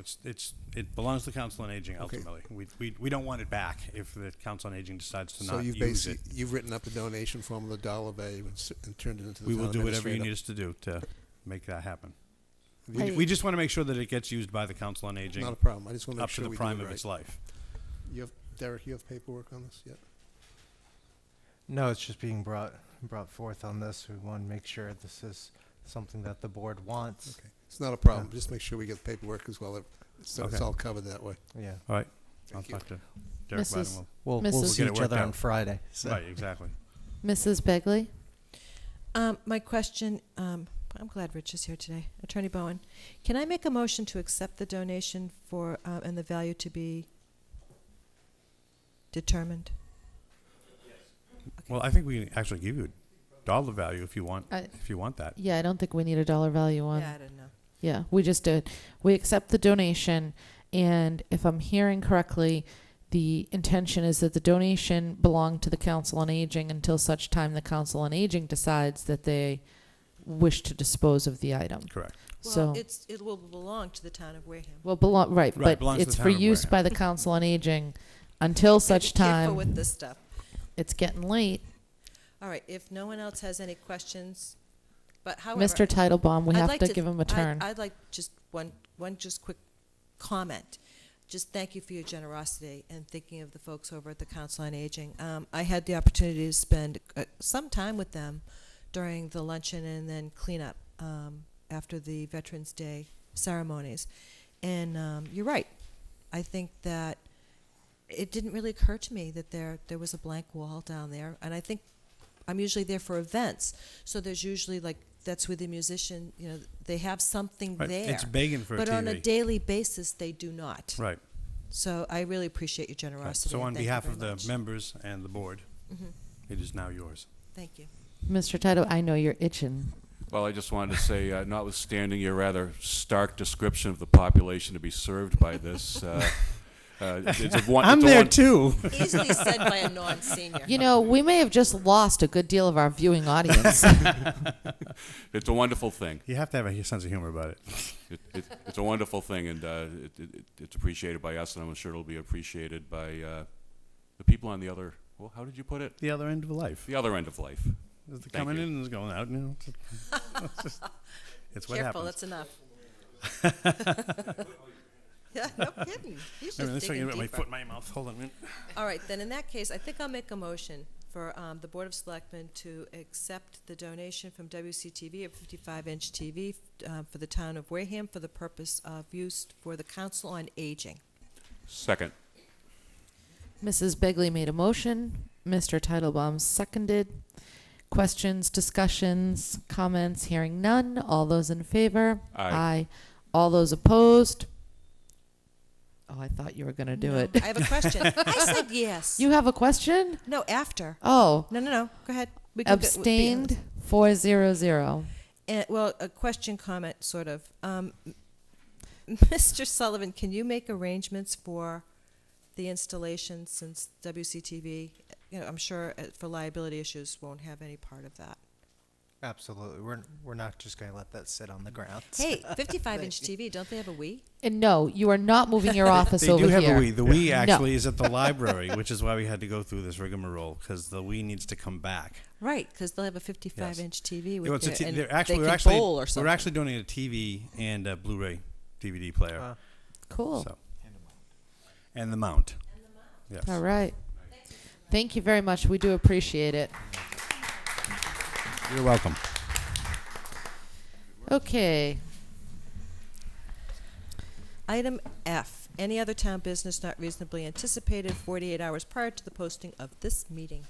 It belongs to the Council on Aging Okay. ultimately. We don't want it back if the Council on Aging decides to So not you've use it. you've written up a donation form with a dollar value and turned it into the We town will do whatever you administrator. need us to do to make that happen. Hey. We just want to make sure that it gets used by the Council on Aging. Not a problem. I just want to make up sure to the we prime do it of right. its life. Derek, you have paperwork on this yet? No, it's just being brought forth on this. We want to make sure this is something that the board wants. Okay. It's not a problem. Just make sure we get the paperwork as well. So it's Okay. all covered that way. Yeah. All right. Thank I'll you. talk to Derek about it. Mrs. We'll Mrs. see get it each worked other out. on Friday. So. Right, exactly. Mrs. Begley? My question, I'm glad Rich is here today. Attorney Bowen, can I make a motion to accept the donation for, and the value to be determined? Well, I think we can actually give you a dollar value if you want I- that. Yeah, I don't think we need a dollar value on. Yeah, I don't know. Yeah, we just did. We accept the donation, and if I'm hearing correctly, the intention is that the donation belong to the Council on Aging until such time the Council on Aging decides that they wish to dispose of the item. Correct. So, Well, it will belong to the town of Wareham. well, belong right, Right, but belongs to it's the for town of use Wareham. by the Council on Aging until such Careful time. with this stuff. It's getting late. All right, if no one else has any questions, but however. Mr. Titlebaum, we I'd have like to give him a turn. I'd like just one just quick comment. Just thank you for your generosity and thinking of the folks over at the Council on Aging. I had the opportunity to spend some time with them during the luncheon and then cleanup after the Veterans Day ceremonies. And you're right. I think that it didn't really occur to me that there was a blank wall down there. And I think I'm usually there for events, so there's usually that's where the musician, they have something Right. there. It's begging for But a TV. on a daily basis, they do not. Right. So I really appreciate your Right. generosity. So and on thank you behalf very of the much. members and the board, Mhm. it is now yours. Thank you. Mr. Title, I know you're itching. Well, I just wanted to say, notwithstanding your rather stark description of the population to be served by this, I'm there too. Easily said by a non-senior. You know, we may have just lost a good deal of our viewing audience. It's a wonderful thing. You have to have a sense of humor about it. It's a wonderful thing, and it's appreciated by us, and I'm sure it'll be appreciated by the people on the other. Well, how did you put it? The other end of life. The other end of life. There's the Thank coming you. in and there's going out. It's what Careful, happens. that's enough. Yeah, no kidding. He's Wait a minute, just so I digging can get my deeper. foot in my mouth. Hold on a minute. All right, then in that case, I think I'll make a motion for the Board of Selectmen to accept the donation from WCTV, a 55-inch TV for the town of Wareham for the purpose of use for the Council on Aging. Second. Mrs. Begley made a motion. Mr. Titlebaum seconded. Questions, discussions, comments, hearing none. All those in favor? Aye. All those opposed? Oh, I thought you were going to do No, it. I have a question. I said yes. You have a question? No, after. Oh. No. Go ahead. We can Abstained 400. Well, a question, comment, sort of. Mr. Sullivan, can you make arrangements for the installation since WCTV, I'm sure for liability issues, won't have any part of that? Absolutely. We're not just going to let that sit on the ground. Hey, 55-inch TV, don't they have a Wii? And no, you are not moving your office They over do have here. a Wii. The Wii No. actually is at the library, which is why we had to go through this rigmarole, because the Wii needs to come back. Right, because they'll have a 55-inch TV with Well, it's a their, t- and they're actually, they we're can actually, bowl or something. we're actually doing a TV and a Blu-ray DVD player. Cool. So. And the mount. Yes. All right. Thank you very much. We do appreciate it. You're welcome. Okay. Item F, any other town business not reasonably anticipated 48 hours prior to the posting of this meeting.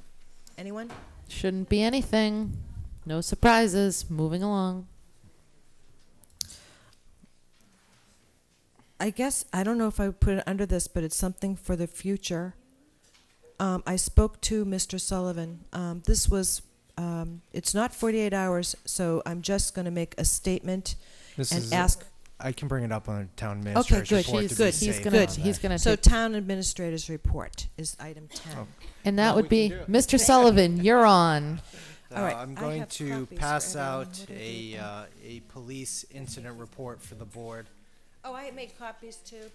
Anyone? Shouldn't be anything. No surprises. Moving along. I guess, I don't know if I would put it under this, but it's something for the future. I spoke to Mr. Sullivan. This was, it's not 48 hours, so I'm just going to make a statement and ask. I can bring it up on the town Okay, administrator's good. report. He's to good. be He's safe gonna. on He's that. gonna. So take, town administrator's report is item 10. Oh. and that No, would we be can do it. Mr. Sullivan. You're on. All right, I'm I going have to copies for pass everyone. out What do I do with a police incident report for the board. Oh, I made copies too.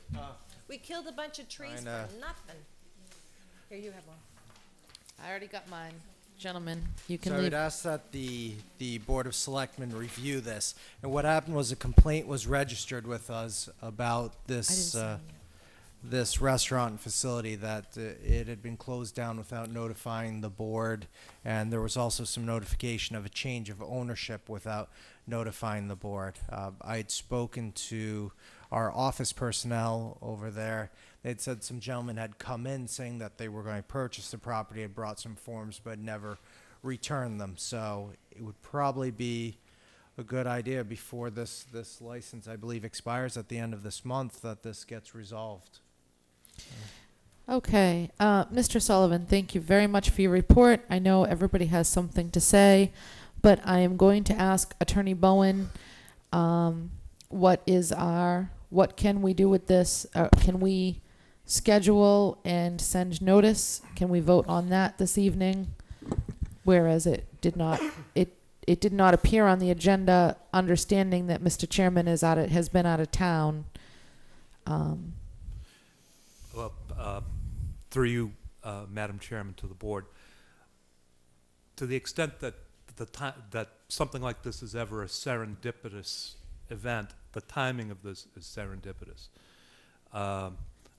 We killed a bunch of trees for nothing. Here, you have one. I already got mine. Gentlemen, you can So I leave. would ask that the Board of Selectmen review this. And what happened was a complaint was registered with us about I didn't this sign yet. this restaurant and facility, that it had been closed down without notifying the board, and there was also some notification of a change of ownership without notifying the board. I had spoken to our office personnel over there. They'd said some gentlemen had come in saying that they were going to purchase the property, had brought some forms, but never returned them. So it would probably be a good idea before this license, I believe, expires at the end of this month, that this gets resolved. Okay, Mr. Sullivan, thank you very much for your report. I know everybody has something to say, but I am going to ask Attorney Bowen, what can we do with this? Can we schedule and send notice? Can we vote on that this evening? Whereas it did not appear on the agenda, understanding that Mr. Chairman has been out of town. Well, through you, Madam Chairman, to the board, to the extent that that something like this is ever a serendipitous event, the timing of this is serendipitous.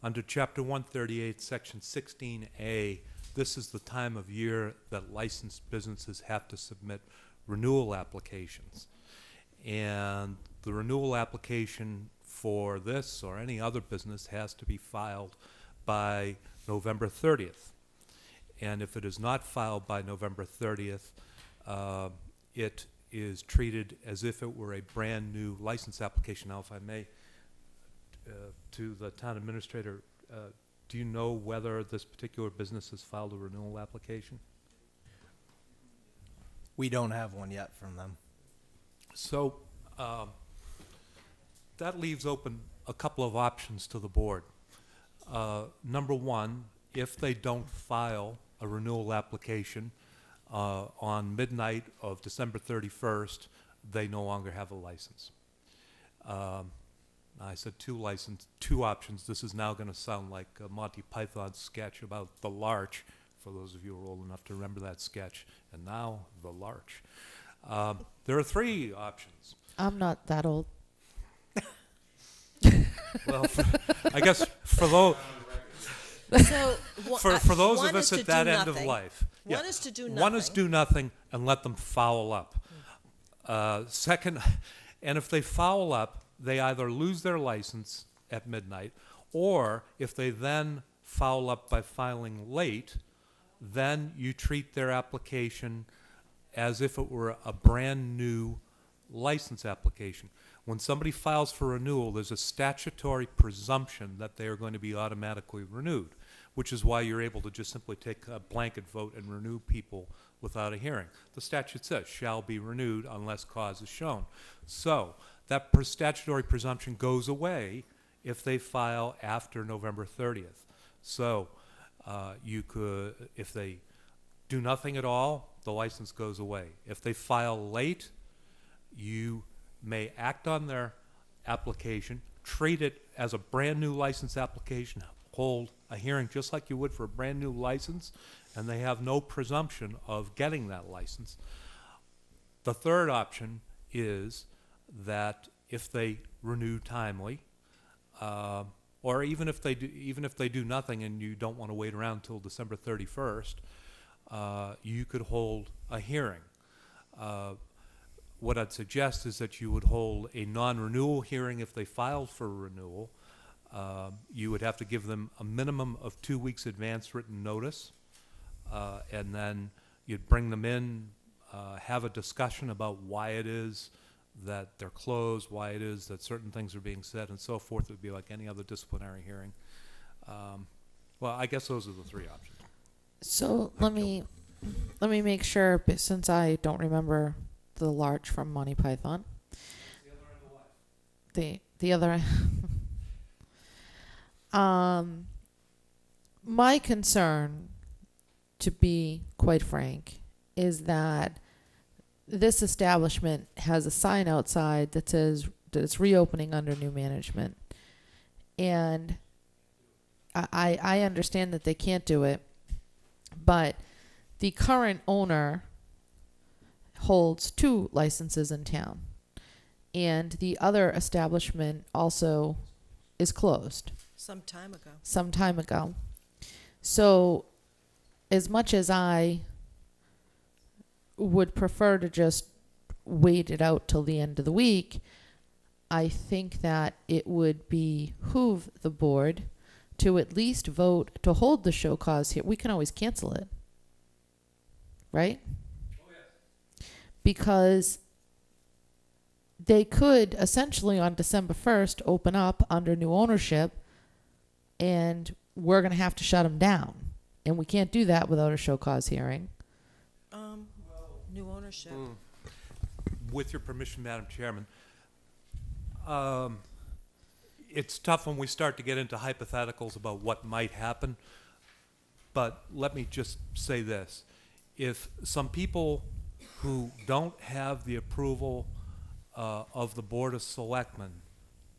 Under Chapter 138, Section 16A, this is the time of year that licensed businesses have to submit renewal applications. And the renewal application for this or any other business has to be filed by November 30th. And if it is not filed by November 30th, it is treated as if it were a brand new license application. Now, if I may, to the town administrator, do you know whether this particular business has filed a renewal application? We don't have one yet from them. So that leaves open a couple of options to the board. Number one, if they don't file a renewal application on midnight of December 31st, they no longer have a license. I said two options. This is now going to sound like a Monty Python sketch about the larch, for those of you who are old enough to remember that sketch. And now, the larch. There are three options. I'm not that old. Well, I guess for those... So, for those one of us is at to that do end of nothing. life. One is to do One is nothing. do nothing and let them foul up. Second, and if they foul up, they either lose their license at midnight, or if they then foul up by filing late, then you treat their application as if it were a brand new license application. When somebody files for renewal, there's a statutory presumption that they are going to be automatically renewed, which is why you're able to just simply take a blanket vote and renew people without a hearing. The statute says, shall be renewed unless cause is shown. So that statutory presumption goes away if they file after November 30th. So you could, if they do nothing at all, the license goes away. If they file late, you may act on their application, treat it as a brand new license application, hold a hearing just like you would for a brand new license, and they have no presumption of getting that license. The third option is that if they renew timely, or even if they do nothing and you don't want to wait around until December 31st, you could hold a hearing. What I'd suggest is that you would hold a non-renewal hearing if they filed for renewal, You would have to give them a minimum of 2 weeks advance written notice, and then you'd bring them in, have a discussion about why it is that they're closed, why it is that certain things are being said, and so forth. It would be like any other disciplinary hearing. Well, I guess those are the three options. So let me make sure, but since I don't remember the large from Monty Python. The other my concern, to be quite frank, is that this establishment has a sign outside that says that it's reopening under new management. And I understand that they can't do it, but the current owner holds 2 licenses in town. And the other establishment also is closed. Some time ago. So, as much as I would prefer to just wait it out till the end of the week, I think that it would behoove the board to at least vote to hold the show cause here. We can always cancel it, right? Oh, yes. Because they could essentially on December 1st open up under new ownership, and we're going to have to shut them down. And we can't do that without a show cause hearing. New ownership. With your permission, Madam Chairman, it's tough when we start to get into hypotheticals about what might happen, but let me just say this. If some people who don't have the approval of the Board of Selectmen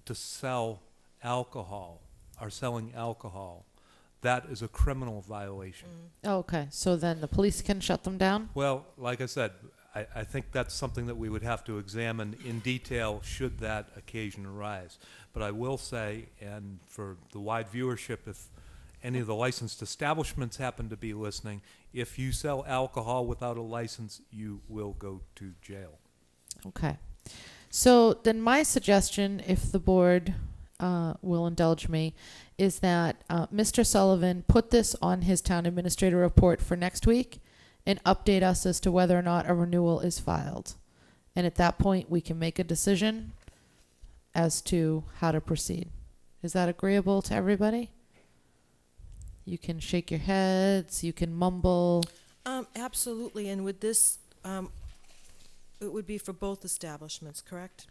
to sell alcohol are selling alcohol, that is a criminal violation. Okay, so then the police can shut them down? Well, like I said, I think that's something that we would have to examine in detail should that occasion arise. But I will say, and for the wide viewership, if any of the licensed establishments happen to be listening, if you sell alcohol without a license, you will go to jail. Okay. So then my suggestion, if the board will indulge me, is that Mr. Sullivan put this on his town administrator report for next week and update us as to whether or not a renewal is filed. And at that point, we can make a decision as to how to proceed. Is that agreeable to everybody? You can shake your heads, you can mumble. Absolutely, and with this, it would be for both establishments, correct?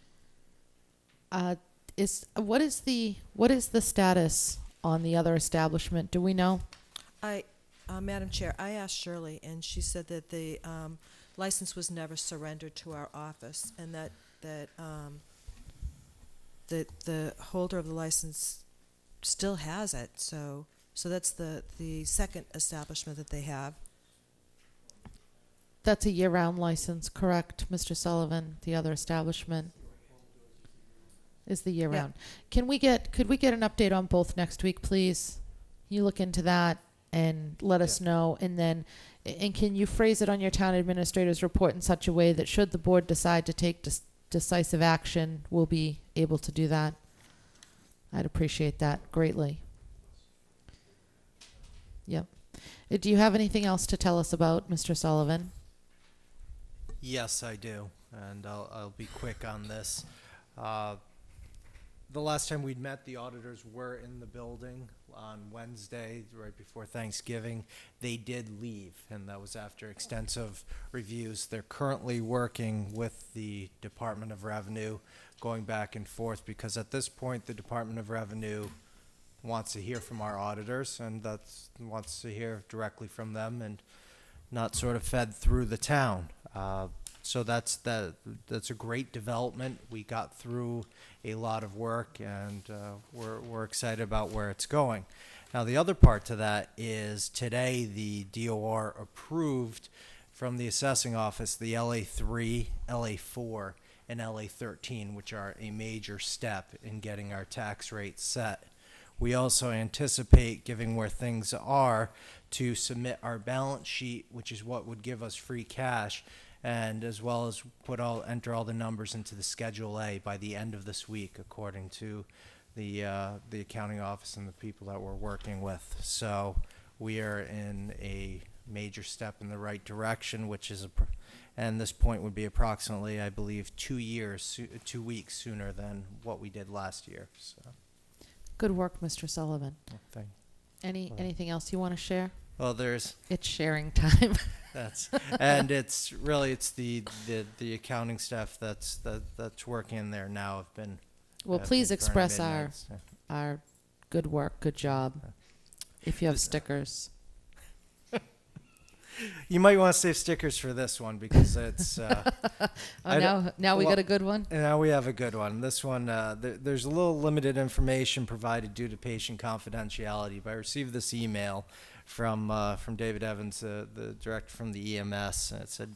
What is the status on the other establishment? Do we know? Madam Chair, I asked Shirley, and she said that the license was never surrendered to our office, and that the holder of the license still has it. So that's the second establishment that they have. That's a year-round license, correct, Mr. Sullivan? The other establishment is the year-round. Could we get an update on both next week, please? You look into that and let us know, and then, and can you phrase it on your town administrator's report in such a way that should the board decide to take decisive action, we'll be able to do that? I'd appreciate that greatly. Yep. Do you have anything else to tell us about, Mr. Sullivan? Yes, I do, and I'll be quick on this. The last time we'd met, the auditors were in the building on Wednesday, right before Thanksgiving. They did leave, and that was after extensive reviews. They're currently working with the Department of Revenue, going back and forth, because at this point, the Department of Revenue wants to hear from our auditors, and wants to hear directly from them, and not sort of fed through the town. So that's a great development. We got through a lot of work, and we're excited about where it's going. Now, the other part to that is today the DOR approved from the assessing office the LA3, LA4, and LA13, which are a major step in getting our tax rate set. We also anticipate, given where things are, to submit our balance sheet, which is what would give us free cash, and as well as enter all the numbers into the Schedule A by the end of this week, according to the accounting office and the people that we're working with. So we are in a major step in the right direction, which is and this point would be approximately, I believe, 2 weeks sooner than what we did last year. So. Good work, Mr. Sullivan. Well, Anything else you want to share? Well, it's sharing time. And it's the accounting staff that's working in there now have been. Well, please express our good work, good job. If you have stickers. You might want to save stickers for this one because it's. Now we got a good one? Now we have a good one. This one, there's a little limited information provided due to patient confidentiality, but I received this email from David Evans, the director from the EMS, and it said,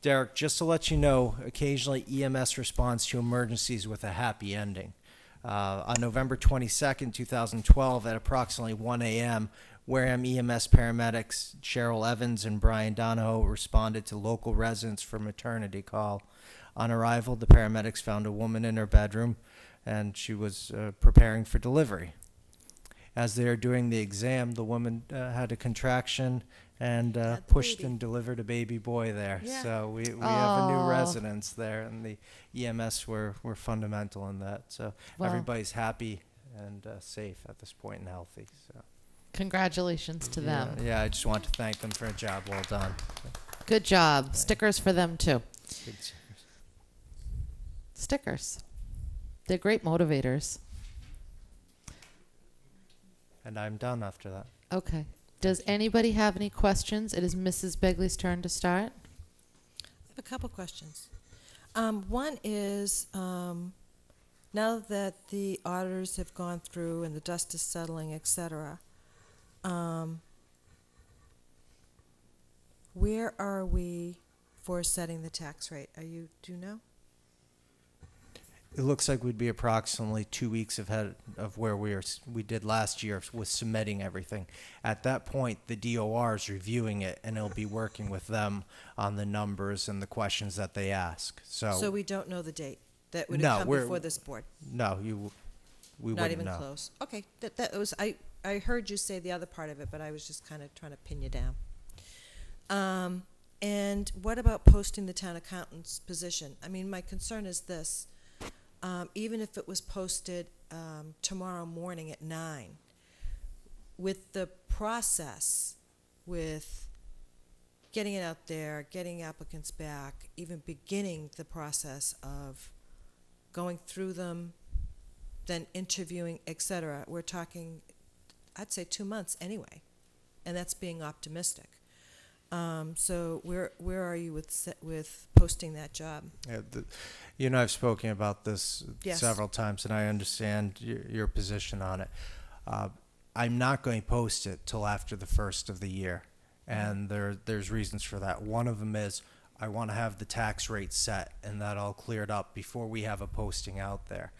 Derek, just to let you know, occasionally EMS responds to emergencies with a happy ending. On November 22nd, 2012, at approximately 1 a.m., Wareham EMS paramedics Cheryl Evans and Brian Donahoe responded to local residents for maternity call. On arrival, the paramedics found a woman in her bedroom, and she was preparing for delivery. As they were doing the exam, the woman had a contraction and pushed and delivered a baby boy there. Yeah. So we have a new residence there, and the EMS were fundamental in that. So everybody's happy and safe at this point and healthy. So. Congratulations to them. Yeah, I just want to thank them for a job well done. Good job. Stickers for them, too. Good stickers. They're great motivators. And I'm done after that. Okay. Does anybody have any questions? It is Mrs. Begley's turn to start. I have a couple questions. One is, now that the auditors have gone through and the dust is settling, et cetera, where are we for setting the tax rate? Do you know? It looks like we'd be approximately 2 weeks ahead of where we did last year with submitting everything. At that point, the DOR is reviewing it, and it'll be working with them on the numbers and the questions that they ask. So we don't know the date that would have come before this board? No, we wouldn't know. Not even close. Okay, that was I heard you say the other part of it, but I was just kind of trying to pin you down. And what about posting the town accountant's position? I mean, my concern is this. Even if it was posted tomorrow morning at 9, with the process, with getting it out there, getting applicants back, even beginning the process of going through them, then interviewing, et cetera, we're talking, I'd say 2 months anyway, and that's being optimistic. So where are you with posting that job? Yeah, I've spoken about this several times, and I understand your position on it. I'm not going to post it till after the first of the year, and there's reasons for that. One of them is I want to have the tax rate set and that all cleared up before we have a posting out there.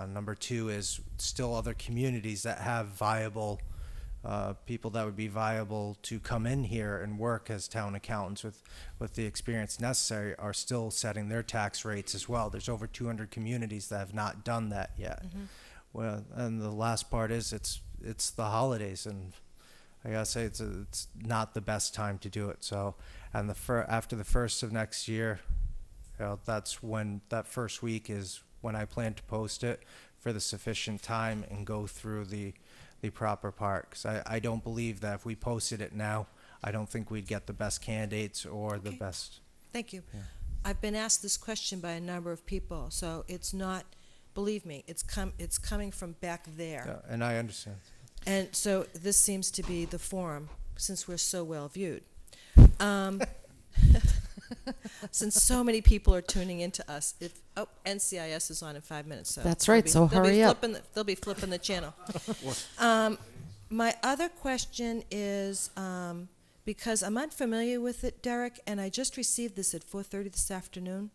Number two is still other communities that have viable people that would be viable to come in here and work as town accountants with the experience necessary are still setting their tax rates as well. There's over 200 communities that have not done that yet. Mm-hmm. Well, and the last part is it's the holidays, and I gotta say it's not the best time to do it. So, and after the first of next year, that's when that first week is when I plan to post it for the sufficient time and go through the proper part, because I don't believe that if we posted it now, I don't think we'd get the best candidates or the best. Thank you. Yeah. I've been asked this question by a number of people, so it's not, believe me, it's coming from back there. Yeah, and I understand. And so this seems to be the forum, since we're so well viewed. Since so many people are tuning into us, NCIS is on in 5 minutes. So that's right. So hurry up. They'll be flipping the channel. My other question is because I'm unfamiliar with it, Derek, and I just received this at 4:30 this afternoon,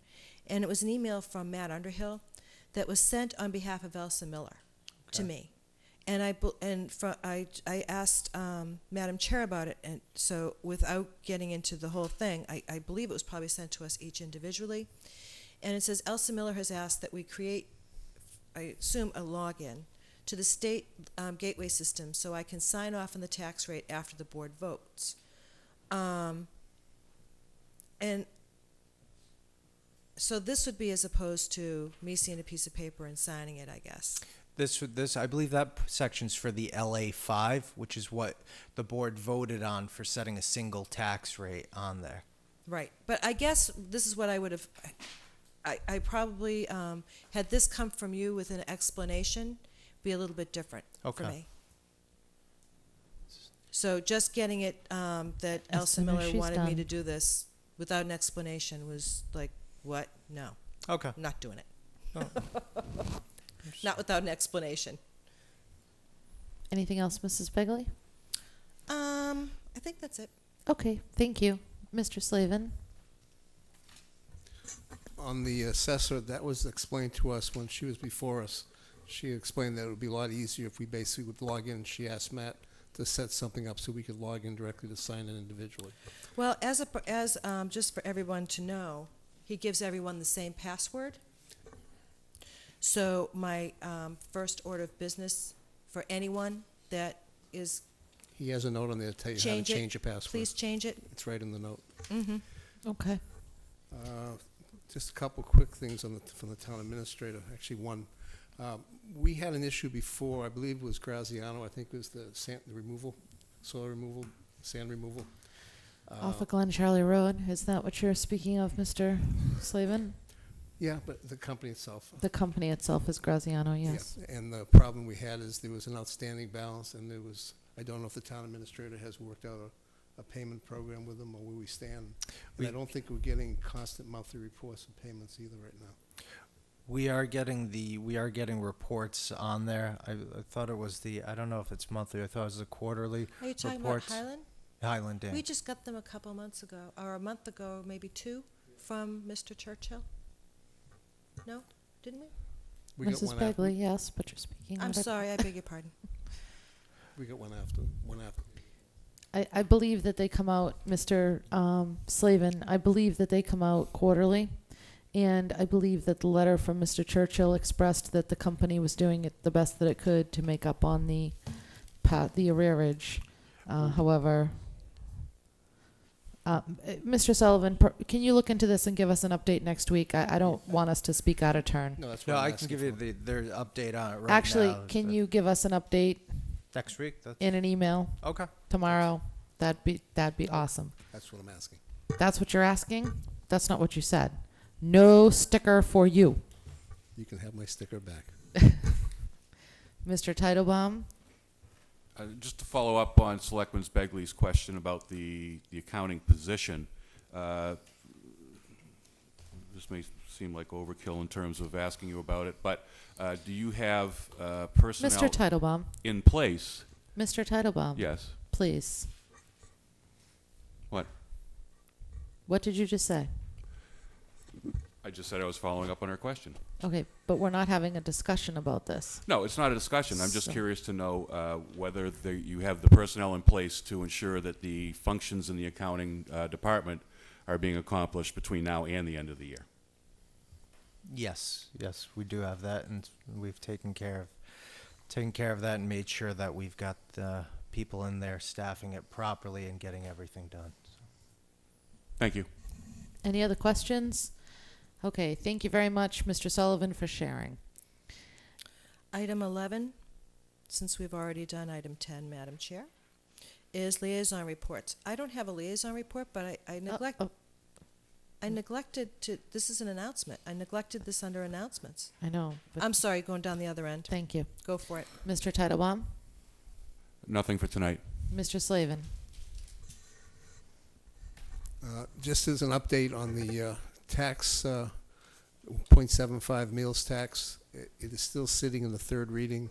and it was an email from Matt Underhill that was sent on behalf of Elsa Miller to me. And I asked Madam Chair about it, and so without getting into the whole thing, I believe it was probably sent to us each individually. And it says, Elsa Miller has asked that we create I assume, a login to the state gateway system so I can sign off on the tax rate after the board votes. And so this would be as opposed to me seeing a piece of paper and signing it, I guess. This, I believe that section's for the LA5, which is what the board voted on for setting a single tax rate on there. Right, but I guess this is what I would have, I probably, had this come from you with an explanation, be a little bit different for Okay. me. So just getting it, that As Elsa soon as Miller she's wanted me done. to do this without an explanation was like, what? No, Okay. I'm not doing it. Oh. Not without an explanation. Anything else, Mrs. Begley? I think that's it. Okay, thank you. Mr. Slavin? On the assessor, that was explained to us when she was before us. She explained that it would be a lot easier if we basically would log in. She asked Matt to set something up so we could log in directly to sign in individually. Well, as just for everyone to know, he gives everyone the same password. So my first order of business for anyone that is, He has a note on there to tell you how to change it. change your password. Please change it. It's right in the note. Mm-hmm. Okay. Just a couple quick things from the town administrator. Actually, one. We had an issue before, I believe it was Graziano, I think it was the removal, soil removal, sand removal. Off of Glen Charlie Road, is that what you're speaking of, Mr. Slavin? Yeah, but the company itself. The company itself is Graziano, yes. Yeah, and the problem we had is there was an outstanding balance, and there was, I don't know if the town administrator has worked out a payment program with them or where we stand. And I don't think we're getting constant monthly reports of payments either right now. We are getting reports on there. I thought it was I don't know if it's monthly. I thought it was the quarterly Are you talking reports. about Highland? Highland Dam. We just got them a couple months ago, or a month ago, maybe two, from Mr. Churchill. No, didn't we? We got Mrs. one after. Begley, yes, but you're speaking. I'm out of- sorry, I beg your pardon. We got one after. I believe that they come out, Mr. Slavin, I believe that they come out quarterly. And I believe that the letter from Mr. Churchill expressed that the company was doing it the best that it could to make up on the arrearage. However, Mr. Sullivan, can you look into this and give us an update next week? I don't want us to speak out of turn. No, that's what No, I'm I can asking give you for. their update on it right Actually, now. can you give us an update Next week? in an email Okay. tomorrow? That'd be awesome. That's what I'm asking. That's what you're asking? That's not what you said. No sticker for you. You can have my sticker back. Mr. Teitelbaum? Just to follow up on Selectman Begley's question about the accounting position, this may seem like overkill in terms of asking you about it, but do you have personnel Mr. Teitelbaum? in place? Mr. Teitelbaum? Yes. Please. What? What did you just say? I just said I was following up on her question. Okay, but we're not having a discussion about this. No, it's not a discussion. I'm just So- curious to know whether you have the personnel in place to ensure that the functions in the accounting department are being accomplished between now and the end of the year. Yes, we do have that, and we've taken care of that and made sure that we've got the people in there staffing it properly and getting everything done. Thank you. Any other questions? Okay, thank you very much, Mr. Sullivan, for sharing. Item 11, since we've already done item 10, Madam Chair, is liaison reports. I don't have a liaison report, but I neglected to, this is an announcement. I neglected this under announcements. I know, but I'm sorry, going down the other end. thank you. Go for it. Mr. Teitelbaum? Nothing for tonight. Mr. Slavin? Just as an update on the tax, 0.75 meals tax, it is still sitting in the third reading.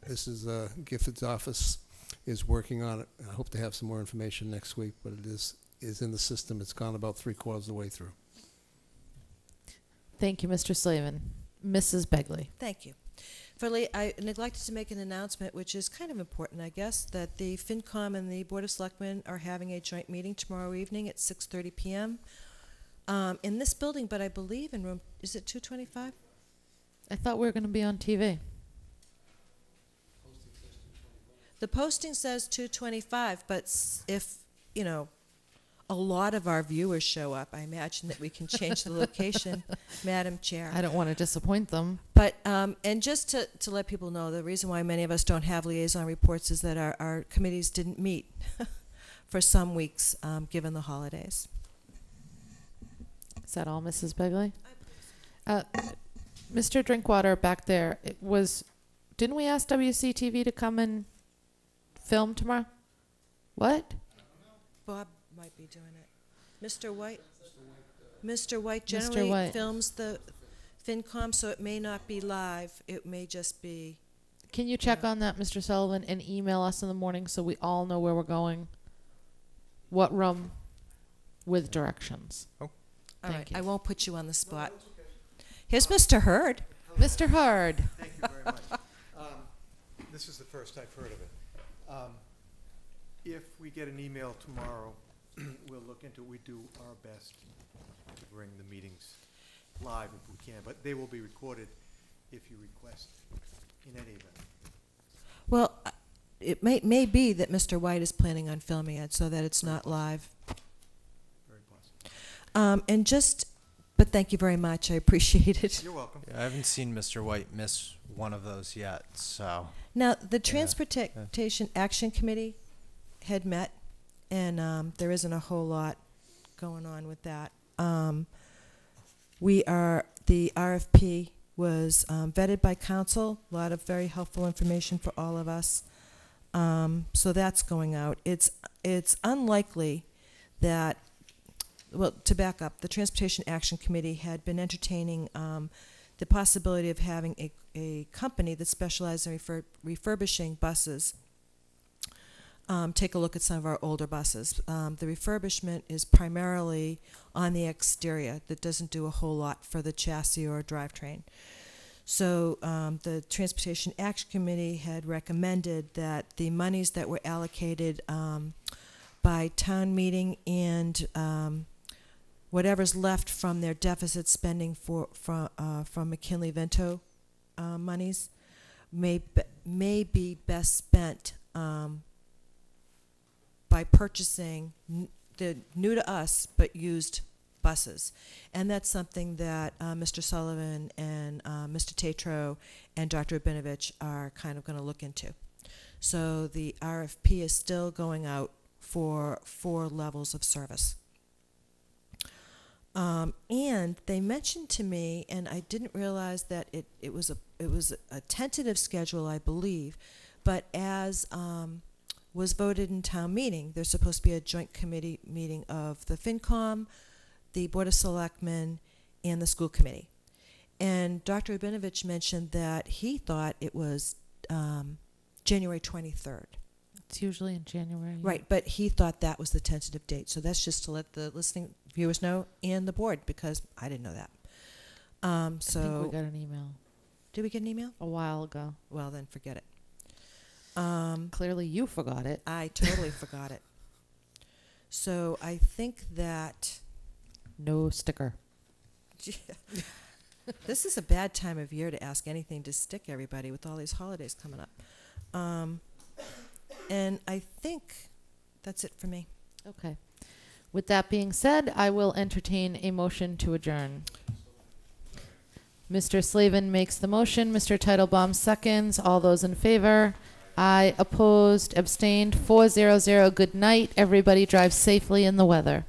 This is Gifford's office is working on it. I hope to have some more information next week, but it is in the system. It's gone about 3/4 of the way through. Thank you, Mr. Slavin. Mrs. Begley? Thank you. I neglected to make an announcement, which is kind of important, I guess, that the FinCom and the Board of Selectmen are having a joint meeting tomorrow evening at 6:30 p.m. In this building, but I believe in room, is it 225? I thought we were going to be on TV. The posting says 2:25, but if, you know, a lot of our viewers show up, I imagine that we can change the location, Madam Chair. I don't want to disappoint them. But, and just to let people know, the reason why many of us don't have liaison reports is that our committees didn't meet for some weeks, given the holidays. Is that all, Mrs. Begley? Mr. Drinkwater back there, didn't we ask WCTV to come and film tomorrow? What? Bob might be doing it. Mr. White? Mr. White generally White. films the FinCom, so it may not be live. It may just be... Can you check on that, Mr. Sullivan, and email us in the morning so we all know where we're going? What room with directions? Oh. All Thank right, you. I won't put you on the spot. Here's Mr. Hurd. Mr. Hurd. Thank you very much. This is the first I've heard of it. If we get an email tomorrow, we'll look into it. We do our best to bring the meetings live if we can, but they will be recorded if you request in any event. Well, it may be that Mr. White is planning on filming it so that it's not live. Very possible. But thank you very much. I appreciate it. You're welcome. Yeah, I haven't seen Mr. White miss one of those yet, so. Now, the Transportation Action Committee had met, and there isn't a whole lot going on with that. The RFP was vetted by council, a lot of very helpful information for all of us. So that's going out. It's unlikely that, well, to back up, the Transportation Action Committee had been entertaining the possibility of having a company that specializes in refurbishing buses take a look at some of our older buses. The refurbishment is primarily on the exterior. That doesn't do a whole lot for the chassis or drivetrain. So the Transportation Action Committee had recommended that the monies that were allocated by town meeting and whatever's left from their deficit spending from McKinley-Vento monies may be best spent by purchasing the new to us but used buses. And that's something that Mr. Sullivan and Mr. Tatro and Dr. Rabinovich are kind of going to look into. So the RFP is still going out for 4 levels of service. And they mentioned to me, and I didn't realize that it was a tentative schedule, I believe, but as was voted in town meeting, there's supposed to be a joint committee meeting of the FinCom, the Board of Selectmen, and the school committee. And Dr. Rabinovich mentioned that he thought it was January 23rd. It's usually in January. Right, but he thought that was the tentative date. So that's just to let the listening viewers know and the board, because I didn't know that. I think we got an email. Did we get an email? A while ago. Well, then forget it. Clearly you forgot it. I totally forgot it. So I think that... No sticker. This is a bad time of year to ask anything to stick everybody with all these holidays coming up. And I think that's it for me. Okay. With that being said, I will entertain a motion to adjourn. Mr. Slavin makes the motion. Mr. Teitelbaum seconds. All those in favor? Aye. Opposed? Abstained? 400. Good night. Everybody drive safely in the weather.